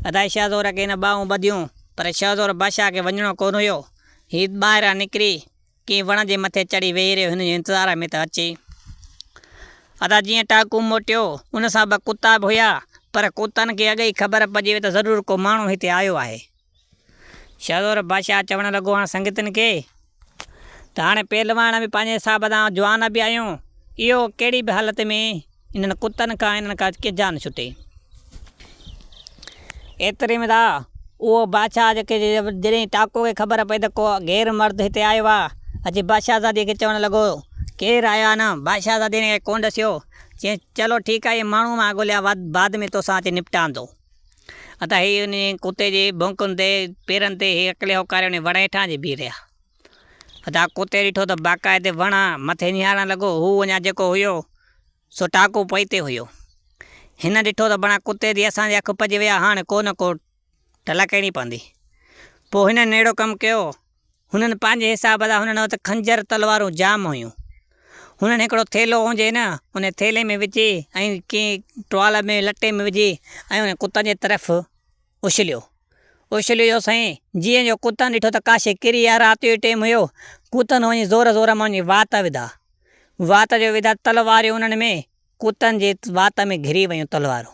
अदा शहज़ोर खे हिन ॿाहूं ॿधियूं पर शहज़ोर बादशाह खे वञिणो कोन हुयो। हीउ ॿाहिरां निकिरी कंहिं वण जे मथे चढ़ी वेही रहियो, हिन जे इंतज़ार में त अचे। अदा जीअं टाकू मोटियो उन सां ॿ कुता बि हुया, पर कुतनि खे अॻे ई ख़बर पइजी वई त ज़रूरु को माण्हू हिते आयो आहे। शहज़ोर बादशाह चवणु लॻो हाणे संगतनि खे त हाणे पहलवान बि पंहिंजे हिसाब सां जवान बि आहियूं, इहो कहिड़ी बि हालत में इन्हनि कुतनि खां हिननि खां के जान छुटे। एतिरे में उहो बादशाह जॾहिं टाको खे ख़बर पई त को गैर मर्द हिते आयो आहे, अॼु बादशाहज़ादीअ खे चवणु लॻो केरु आया न। बादशाहज़ादी ने कोन ॾसियो, चई चलो ठीकु आहे, माण्हू मां ॻोल्हिया बाद में तोसां अची निपटां थो। अदा हीअ उन कुते जे भौंकुनि ते पेरनि ते हीअ अकले होकारे उन वण हेठां जी बीह रहिया। अदा कुते ॾिठो त बाक़ाइदे वण मथे निहारणु लॻो, हू अञा जेको हुयो सो टाको पई ते हुयो। हिन ॾिठो त बणा कुते जी असांजी अखि पइजी विया, हाणे को न को ढल करिणी पवंदी। पोइ हिननि अहिड़ो कमु कयो, हुननि पंहिंजे हिसाब सां हुननि वटि खंजर तलवारूं जाम हुयूं। हुननि हिकिड़ो थेलो हुजे न, उन थेले में विझी ऐं कंहिं टुवाल में लटे में विझी ऐं उन कुतनि जे तरफ़ उछलियो साईं। जीअं जो कुतनि ॾिठो त काशे किरी या राति जो टाइम हुयो, कुतनि वञी ज़ोर ज़ोर मां वञी वात विधा तलवारियूं उन्हनि में कुतनि जे वात में घिरी वियूं तलवारूं।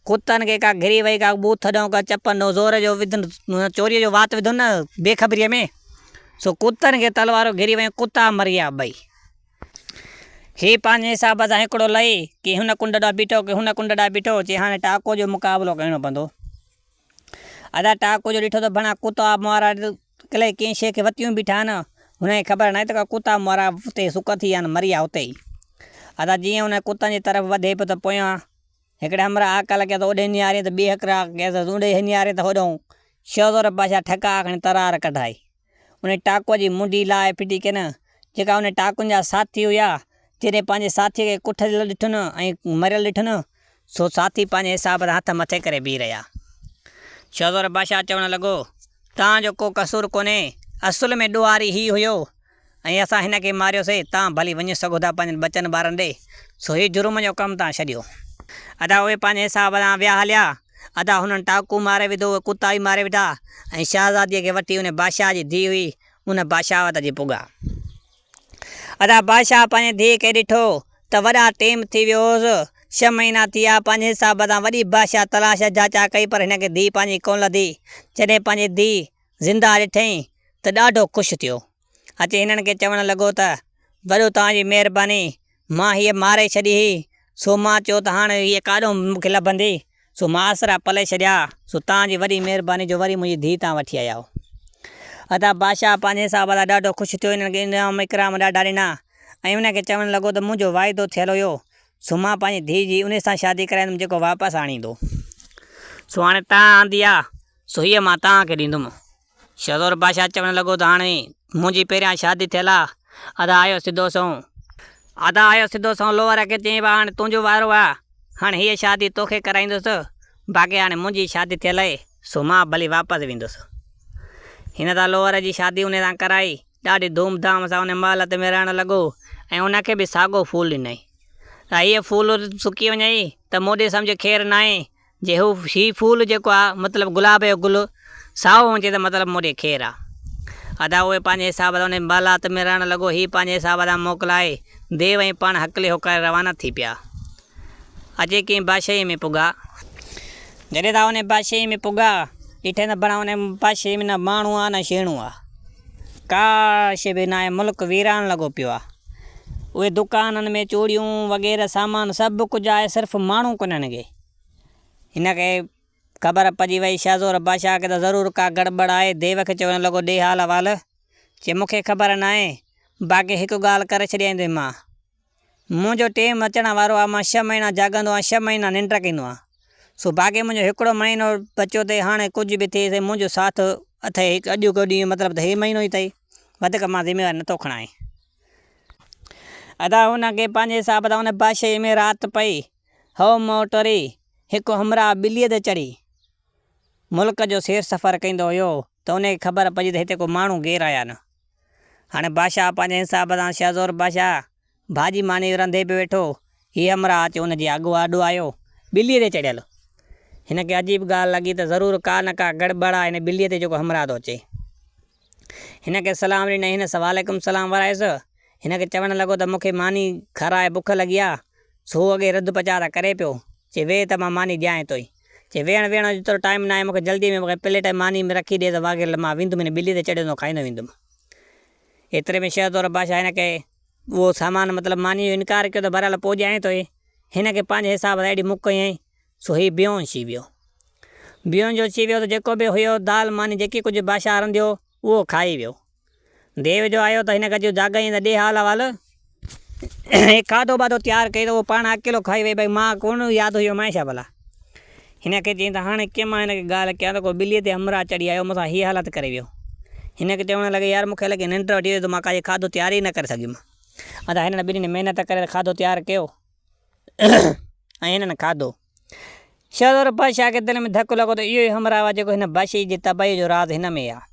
कुतनि खे का घिरी वई, का बूथ ॾऊं, का चपंदो ज़ोर जो विधुनि, चोरीअ जो वात विधुनि न बेख़बरीअ में, सो कुतनि खे तलवारूं घिरी वियूं, कुता मरी विया ॿई। हीअ पंहिंजे हिसाब सां हिकिड़ो लही की हुन कुंड ॾांहुं बीठो, की हुन कुंड ॾांहुं बीठो, चई हाणे टाको जो मुक़ाबिलो करिणो पवंदो। अदा टाको जो ॾिठो त भणा कुता मुआरा कले कंहिं शइ खे वतियूं बीठा आहिनि, हुनखे ख़बर न आहे त कुता मुआरा उते सुक थी विया आहिनि, मरी विया उते ई। अदा जीअं हुन कुतनि जी तरफ़ वधे पियो त पोयां हिकिड़े हमरा आका लॻिया त ओॾे निहारे त ॿिए हिकिड़ा ओॾे निहारे त होॾो शहज़ोर बादशाह ठका खणी तरार कढाई। उन टाको जी मुंडी लाहे फिटी के न, जेका उन टाकुनि जा साथी हुया, जॾहिं पंहिंजे साथीअ खे कुठल ॾिठुनि ऐं मरियल ॾिठुनि, सो साथी पंहिंजे हिसाब सां हथ मथे करे बीह रहिया। शहज़ोर बादशाह चवणु लॻो तव्हांजो को कसूरु कोन्हे, असुल में ॾुआरी ही हुयो ऐं असां हिन खे मारियोसीं, तव्हां भली वञी सघो था पंहिंजनि बचनि ॿारनि ॾे, सो हीउ जुर्म जो कमु तव्हां छॾियो। अदा उहे पंहिंजे हिसाब सां विया हलिया। अदा हुननि टाकू मारे विधो, कुता बि मारे विधा ऐं शहज़ादीअ खे वठी उन बादशाह जी धीउ हुई उन बादशाह वटि अची पुॻा। अदा बादशाह पंहिंजे धीउ खे ॾिठो त वॾा टेम थी वियो हुअसि, 6 महीना थी विया, पंहिंजे हिसाब सां वॾी बादशाह तलाश जाचा कई पर हिन खे धीउ पंहिंजी कोन लधी। जॾहिं पंहिंजी धीउ ज़िंदा ॾिठईं त ॾाढो ख़ुशि थियो। अचे हिननि खे चवणु लॻो त वॾो तव्हांजी महिरबानी, मां हीअ मारे छॾी हुई, सो मां चयो त हाणे हीअ काॾों मूंखे लभंदी, सो मां आसरा पले छॾिया, सो तव्हांजी वॾी महिरबानी जो वरी मुंहिंजी धीउ तव्हां वठी आया हो। अदा बादशाह पंहिंजे हिसाब सां ॾाढो ख़ुशि थियो, हिननि खे इनाम इकराम ॾाढा ॾिना ऐं हुनखे चवणु लॻो त मुंहिंजो वाइदो थियलु हुयो, सो मां पंहिंजी धीउ जी उन सां शादी कराईंदुमि जेको वापसि आणींदो, सो हाणे तव्हां आंदी आहे, सो हीअ मां तव्हांखे ॾींदुमि। शहज़ोर बादशाह चवणु लॻो त हाणे मुंहिंजी पहिरियां शादी थियल आहे। अदा आयो सिधो सऊं लोअर खे चई हाणे तुंहिंजो वारो आहे, हाणे हीअ शादी तोखे कराईंदुसि, बाक़ी हाणे मुंहिंजी शादी थियल आहे, सो मां भली वापसि वेंदुसि। हिन त लोअर जी शादी उन सां कराई, ॾाढी धूमधाम सां उन महल में रहणु लॻो ऐं उनखे बि साॻो फूल ॾिनई। त हीअ फूल सुकी वञई त मोॾे सम्झ ख़ैरु न आहे, जे हीउ फूल जेको आहे मतिलबु गुलाब जो गुल साओ हुजे त मतिलबु मोॾे ख़ैरु आहे। अदा उहे पंहिंजे हिसाब सां उन महलात में रहणु लॻो, हीउ पंहिंजे हिसाब सां मोकिलाए देव ऐं पाण हकले होकारे रवाना थी पिया। अचे कंहिं बादशाही में पुॻा। जॾहिं तव्हां उन बादशाही में पुॻा, ॾिठे न भणा उन बादशाही में न माण्हू आहे न छेणू आहे, का शइ बि न आहे, मुल्क वीरान लॻो पियो आहे। उहे दुकाननि में चूड़ियूं वग़ैरह सामान सभु कुझु आहे, सिर्फ़ु माण्हू कोन हिन खे ख़बर पइजी वई शहज़ोर बादशाह खे त ज़रूरु का गड़बड़ आहे। देव खे चवणु लॻो ॾे हाल अहिवाल। चए मूंखे ख़बर न आहे, बाक़ी हिकु ॻाल्हि करे छॾींदुमि मां। मुंहिंजो टेम अचण वारो आहे, मां 6 महीना जाॻंदो आहियां, 6 महीना निंड कंदो आहियां। सो बाक़ी मुंहिंजो हिकिड़ो महीनो बचियो अथई। हाणे कुझु बि थिए मुंहिंजो साथ अथई हिकु अॼु को ॾींहुं मतिलबु त हे महीनो ई अथई, वधीक मां ज़िम्मेवारी नथो खणां। अदा हुनखे पंहिंजे हिसाब सां हुन बादशाही में राति पई। हो मोटरी हिकु हमराह ॿिलीअ ते चढ़ी मुल्क जो सैर सफ़र कंदो हुयो त उनखे ख़बर पइजी त हिते को माण्हू गेर आया आहिनि। हाणे बादशाह पंहिंजे हिसाब सां शहज़ोर बादशाह भाॼी मानी रंधे पियो वेठो। हीअ हमराह अची हुनजे अॻु आॾो आयो ॿिलीअ ते चढ़ियल। हिनखे अजीब ॻाल्हि लॻी त ज़रूरु का न का गड़बड़ आहे हिन ॿिलीअ ते जेको हमराह थो अचे। हिनखे सलाम ॾिनई। हिन वालेकुम सलाम वरायसि। हिनखे चवणु लॻो त मूंखे मानी खाराए, बुख लॻी आहे। सो अॻे रधु पचा त करे पियो। चए वेह त मां मानी ॾियां थो। चए वेहण जो जेतिरो टाइम न आहे, मूंखे जल्दी में मूंखे प्लेट मानी में रखी ॾिए त वागुरु मां वेंदुमि हिन ॿिली ते चढ़ंदो खाईंदो वेंदुमि। एतिरे में शहज़ोर बादशाह हिनखे उहो सामान मतिलबु मानी जो इनकार कयो त बहरहाल पोइ ॾियां थो। हिनखे पंहिंजे हिसाब सां एॾी मुक हयईं। सो हीउ बेहोश थी वियो। बेहोश थी वियो त जेको बि हुयो दाल मानी जेकी कुझु बादशाह रंधियो उहो खाई वियो। देव जो आयो त हिनखे अॼु जाॻई त ॾे हाल अहिवाल। हे खाधो वाधो तयारु कई त उहो पाण अकेलो खाई वई। भई मां कोन यादि हुयो मां छा भला। हिनखे चई त हाणे कीअं मां हिनखे ॻाल्हि कयां त को ॿिलीअ ते हमराह चढ़ी आयो मूंसां हीअ हालति करे वियो। हिनखे चवणु लॻे यार मूंखे लॻे निंड वठी वियो त मां काई खाधो तयारु ई न करे सघियुमि। अदा हिननि ॿिन्हिनि महिनत करे खाधो तयारु कयो ऐं हिननि खाधो। शहज़ोर बादशाह खे दिलि में धकु लॻो त इहो ई हमराह आहे जेको हिन बादशाही जी तबाही जो राज़ हिन में आहे।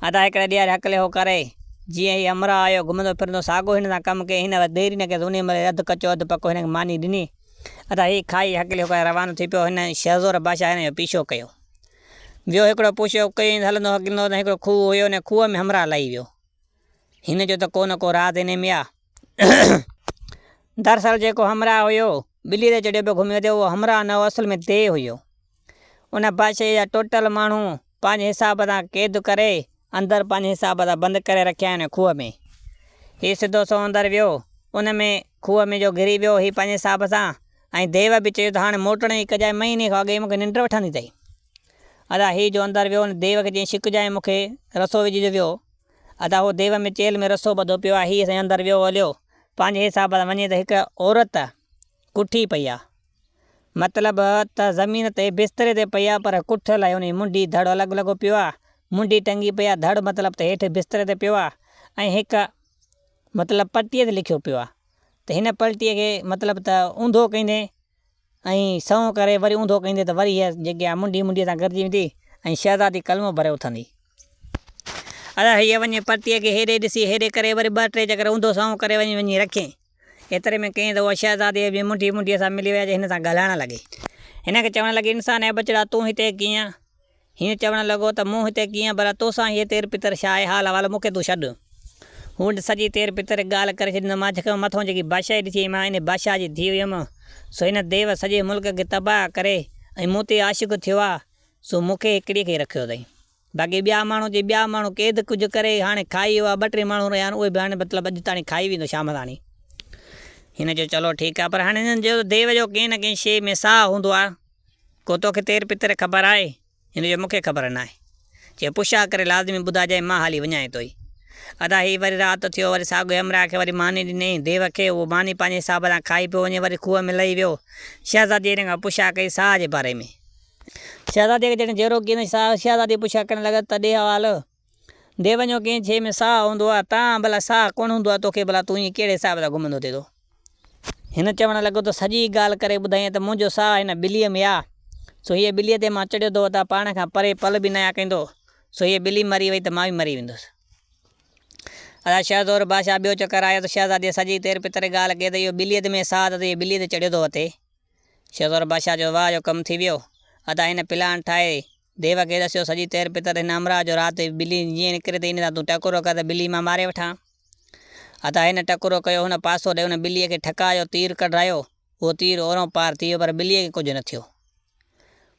अदा हिकिड़े ॾींहुं हकले हो करे जीअं ही हमराह आयो घुमंदो फिरंदो साॻियो हिन सां कमु कई। हिन देरि न कयसि, उन महिल अधु कचो अधु पको हिनखे मानी ॾिनी। अदा हीअ खाई हकले हो करे रवानो थी पियो। हिन शहज़ोर बादशाह हिन जो पीछो कयो। वियो हिकिड़ो पुछियो कई हलंदो हलंदो त हिकिड़ो खूह हुयो, हुन खूह में हमराह लही वियो। हिन जो त को न को राज़ हिन में आहे। दरअसल जेको हमराह हुयो ॿिली ते चढ़ियो पियो घुमियो थियो, उहो हमराह न हो, असल में देव हुयो। उन बादशाही जा टोटल माण्हू पंहिंजे हिसाब सां क़ैद करे अंदरि पंहिंजे हिसाब सां बंदि करे रखिया आहिनि खूह में। हीउ सिधो सो अंदरि वियो, उन में खूह में जो घिरी वियो हीउ पंहिंजे हिसाब सां। ऐं देव बि चयो त हाणे मोटण जी कजाए महीने खां अॻे मूंखे निंड वठंदी अथई। अदा हीउ जो अंदरि वियो देव खे चई छिकजांइ मूंखे रसो विझी वियो। अदा उहो देव में चेल में रसो ॿधो पियो आहे। हीअ साईं अंदरि वियो हलियो पंहिंजे हिसाब सां वञे त हिकु औरत कुठी पई आहे, मतिलबु त ज़मीन ते बिस्तरे ते पई आहे पर कुठ लाइ हुन मुंडी धड़ अलॻि लॻो पियो आहे। मुंडी टंगी पई आहे, धड़ मतिलबु त हेठि बिस्तरे ते पियो आहे ऐं हिकु मतिलबु पटीअ ते लिखियो पियो आहे त हिन पटीअ खे मतिलबु त ऊंधो कंदे ऐं सऊं करे वरी ऊंधो कंदे त वरी हीअ जेकी आहे मुंडीअ सां गॾिजी वेंदी ऐं शहज़ादी कलमो भरे उथंदी। अदा हीअ वञे पटीअ खे हेॾे ॾिसी हेॾे करे वरी 2-3 चकर ऊंधो सऊं करे वञी रखे। एतिरे में कईं त उहा शहज़ादी बि मुंडीअ सां मिली विया, हिन सां ॻाल्हाइणु लॻे। हिनखे चवणु लॻे इंसान ऐं बचड़ा तूं हिते कीअं। हीअं चवणु लॻो त मूं हिते कीअं भला तोसां हीअ तेर पितर छा आहे हाल अहिवाल, मूंखे तूं छॾु। हू सॼी तेर पितर ॻाल्हि करे छॾींदो। मां जेको मथां जेकी बादशाही ॾिसी मां इन बादशाह जी धीउ हुयमि। सो हिन देव सॼे मुल्क खे तबाह करे ऐं मूं ते आशिक़ु थियो आहे। सो मूंखे हिकिड़ीअ खे रखियो अथई। बाक़ी ॿिया माण्हू क़ैद कुझु करे हाणे खाई वियो आहे। 2-3 माण्हू रहिया आहिनि, उहे बि हाणे मतिलबु अॼु ताणी खाई वेंदो शाम ताणी। हिन जो चलो ठीकु आहे, पर हाणे हिननि जो देव जो कंहिं न कंहिं शइ में साह हूंदो आहे। को तोखे तेर पितर ख़बर आहे, हिन जो मूंखे ख़बर न आहे। चए पुछा करे लाज़मी ॿुधाइजांइ, मां हाली वञाए थो। अदा हीअ वरी राति थियो, वरी साॻियो हमराह खे वरी मानी ॾिनई देव खे। उहो मानी पंहिंजे हिसाब सां खाई पियो वञे, वरी खूह में लही वियो। शहज़ादी हिन खां पुछा कई साह जे बारे में। शहज़ादीअ खे जॾहिं जहिड़ो की शहज़ादी पुछा करणु लॻा त ॾे हवाल देव जो कंहिं शइ में साह हूंदो आहे, तव्हां भला साह कोन हूंदो आहे तोखे, भला तूं ईअं कहिड़े हिसाब सां घुमंदो थिए थो। हिन चवणु लॻो त सॼी ॻाल्हि करे ॿुधाईं त मुंहिंजो साह हिन ॿिलीअ में आहे। सो हीअ ॿिलीअ ते मां चढ़ियो थो त पाण खां परे पल बि न आहे कंदो। सो हीअ ॿिली मरी वई त मां बि मरी वेंदुसि। अदा शहज़ोर बादशाह ॿियो चकर आयो त शहज़ादीअ सॼी तेर पितर ॻाल्हि कई त इहो ॿिलीअ में साह त इहो ॿिलीअ ते चढ़ियो थो वठे। शहज़ोर बादशाह जो वाह जो कमु थी वियो। अदा हिन प्लान ठाहे देव खे ॾसियो सॼी तेर पितर हिन हमराह जो राति ॿिली जीअं निकिरे त इन सां तूं टकोरो कर त ॿिली मां मारे वठां। अदा हिन टकोरो कयो, हुन पासो ॾे हुन ॿिलीअ खे ठकायो, तीर कढायो। उहो तीर ओरों पार थी वियो पर ॿिलीअ खे कुझु न थियो।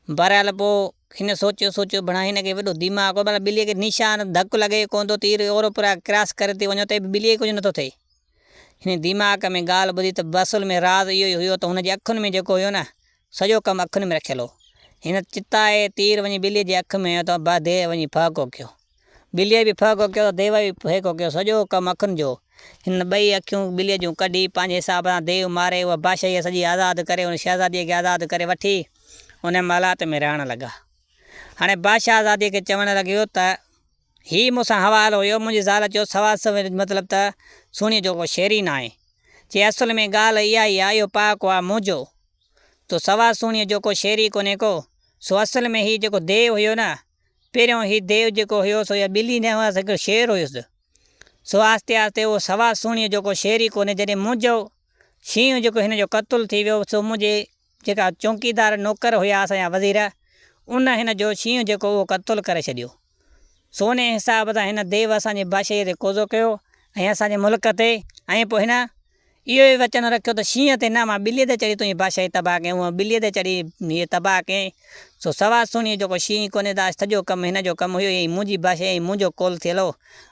बहरहाल पोइ हिन सोचियो भणा हिनखे वॾो दिमाग़ हो, भला ॿिलीअ खे निशान धकु लॻे कोन थो, तीर ओरो पूरा क्रॉस करे थी वञो त ॿिलीअ खे कुझु नथो थिए। हिन दिमाग़ में ॻाल्हि ॿुधी त बसुल में राज़ इहो ई हुयो त हुनजी अखियुनि में जेको हुयो न सॼो कमु अखियुनि में रखियलु हो। हिन चिताए तीर वञी ॿिलीअ जी अखि में त देव वञी फ़ाक़ो कयो। ॿिलीअ बि फ़ाक़ो कयो त देव बि फ़ाक़ो कयो। सॼो कमु अखियुनि जो। हिन ॿई अखियूं ॿिलीअ जूं कढी पंहिंजे हिसाब सां देव मारे उहा बादशाही सॼी आज़ादु करे उन शहज़ादीअ खे आज़ादु करे वठी उन महलात में रहणु लॻा। हाणे बादशाह आज़ादीअ खे चवणु लॻियो त हीउ मूंसां हवालो हुयो। मुंहिंजी ज़ाल चयो सवास मतिलबु त सुहिणी जेको शेरी न आहे। चई असुल में ॻाल्हि इहा ई आहे, इहो पाको आहे मुंहिंजो। तो सवा सुहिणीअ जेको शेरी कोन्हे को सो असल में हीउ जेको देव हुयो न, पहिरियों हीउ देव जेको हुयो सो इहा ॿिली न हुअसि, हिकिड़ो शेर हुयुसि। सो आहिस्ते आहिस्ते उहो सवा सुहिणीअ जेको शेरी कोन्हे, जॾहिं मुंहिंजो शींहुं जेको हिन जो क़तलु थी वियो सो मुंहिंजे जेका चौकीदार नौकर हुया असांजा वज़ीर, उन हिन जो शींहुं जेको उहो क़तलु करे छॾियो। सो उन हिसाब सां हिन देव असांजे बादशाहीअ ते कब्ज़ो कयो ऐं असांजे मुल्क ते। ऐं पोइ हिन इहो ई वचन रखियो त शींहं ते न, मां ॿिलीअ ते चढ़ी तुंहिंजी बादशाही तबाह कयईं, हूअं ॿिलीअ ते चढ़ी हीअ तबाह कयईं। सो सवा सुहिणीअ जेको शींहुं कोन्हे त सॼो कमु हिन जो कमु हुयो। ऐं मुंहिंजी बादशाही मुंहिंजो कोल थियल हो।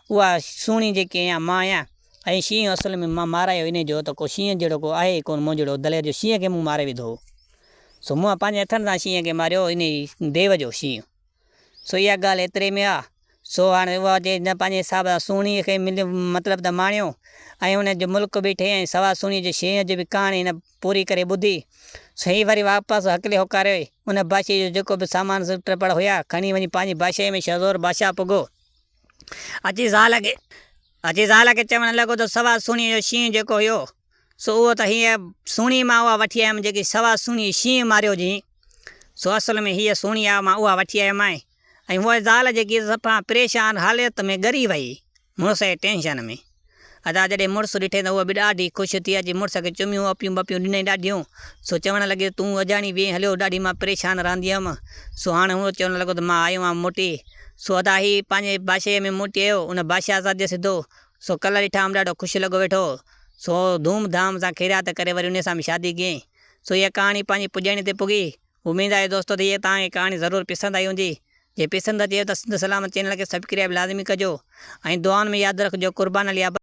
उहा सुहिणी जेकी आहियां मां आहियां ऐं शींहुं असल में मां मारायो इन जो त को शींहुं जहिड़ो को आहे कोन मूं जहिड़ो दलेर जो शींहं खे मूं मारे विधो हो। सो मूं पंहिंजे हथनि सां शींहं खे मारियो, इन देव जो शींहुं। सो इहा ॻाल्हि एतिरे में आहे। सो हाणे उहा जे न पंहिंजे हिसाब सां सुहिणीअ खे मिलियो मतिलबु त माणियो ऐं हुनजो मुल्क बि ठहे ऐं सवा सुहिणीअ जे शींहं जी बि कहाणी हिन पूरी करे ॿुधी। सही वरी वापसि हकले होकारे उन बादशाह जो जेको बि सामान टपड़ हुया खणी वञी पंहिंजी बादशाही में शहज़ोर बादशाह पुॻो। अची ज़ाल खे चवणु लॻो त सवा सुहिणीअ जो शींहुं जेको हुयो सो उहो त हीअ सुहिणी मां उहा वठी आयमि जेकी सवा सुहिणी शींहुं मारियो जी। सो असल में हीअ सुहिणी आहे, मां उहा वठी आयमि। ऐं उहा ज़ाल जेकी सफ़ा परेशान हालत में ॻरी वई मुड़ुस जे टेंशन में। अदा जॾहिं मुड़ुसु ॾिठे त उहा बि ॾाढी ख़ुशि थी। अची मुड़ुस खे चुमियूं अपियूं बपियूं ॾिनई ॾाढियूं। सो चवणु लॻे तूं अजाणी वीह हलियो, ॾाढी मां परेशान रहंदी हुअमि। सो हाणे उहो चवणु लॻो त मां आयो आहियां मोटी। सो अदा ही पंहिंजे बादशाही में मोटी आयो। उन बादशाह सां सिधो सो कल्ह ॾिठाम ॾाढो ख़ुशि लॻो वेठो। सो धूम धाम सां खैरात करे वरी उन सां बि शादी कयईं। सो इहा कहाणी पंहिंजी पुॼाणी ते पुॻी। उमेदु आहे दोस्तो त इहा तव्हांखे कहाणी ज़रूरु पसंदि आई हूंदी। जे पसंदि अचे त सिंध सलामत चैनल खे सब्सक्राइब लाज़मी कजो ऐं दुआउनि में यादि रखिजो। कुर्बान अली आबा।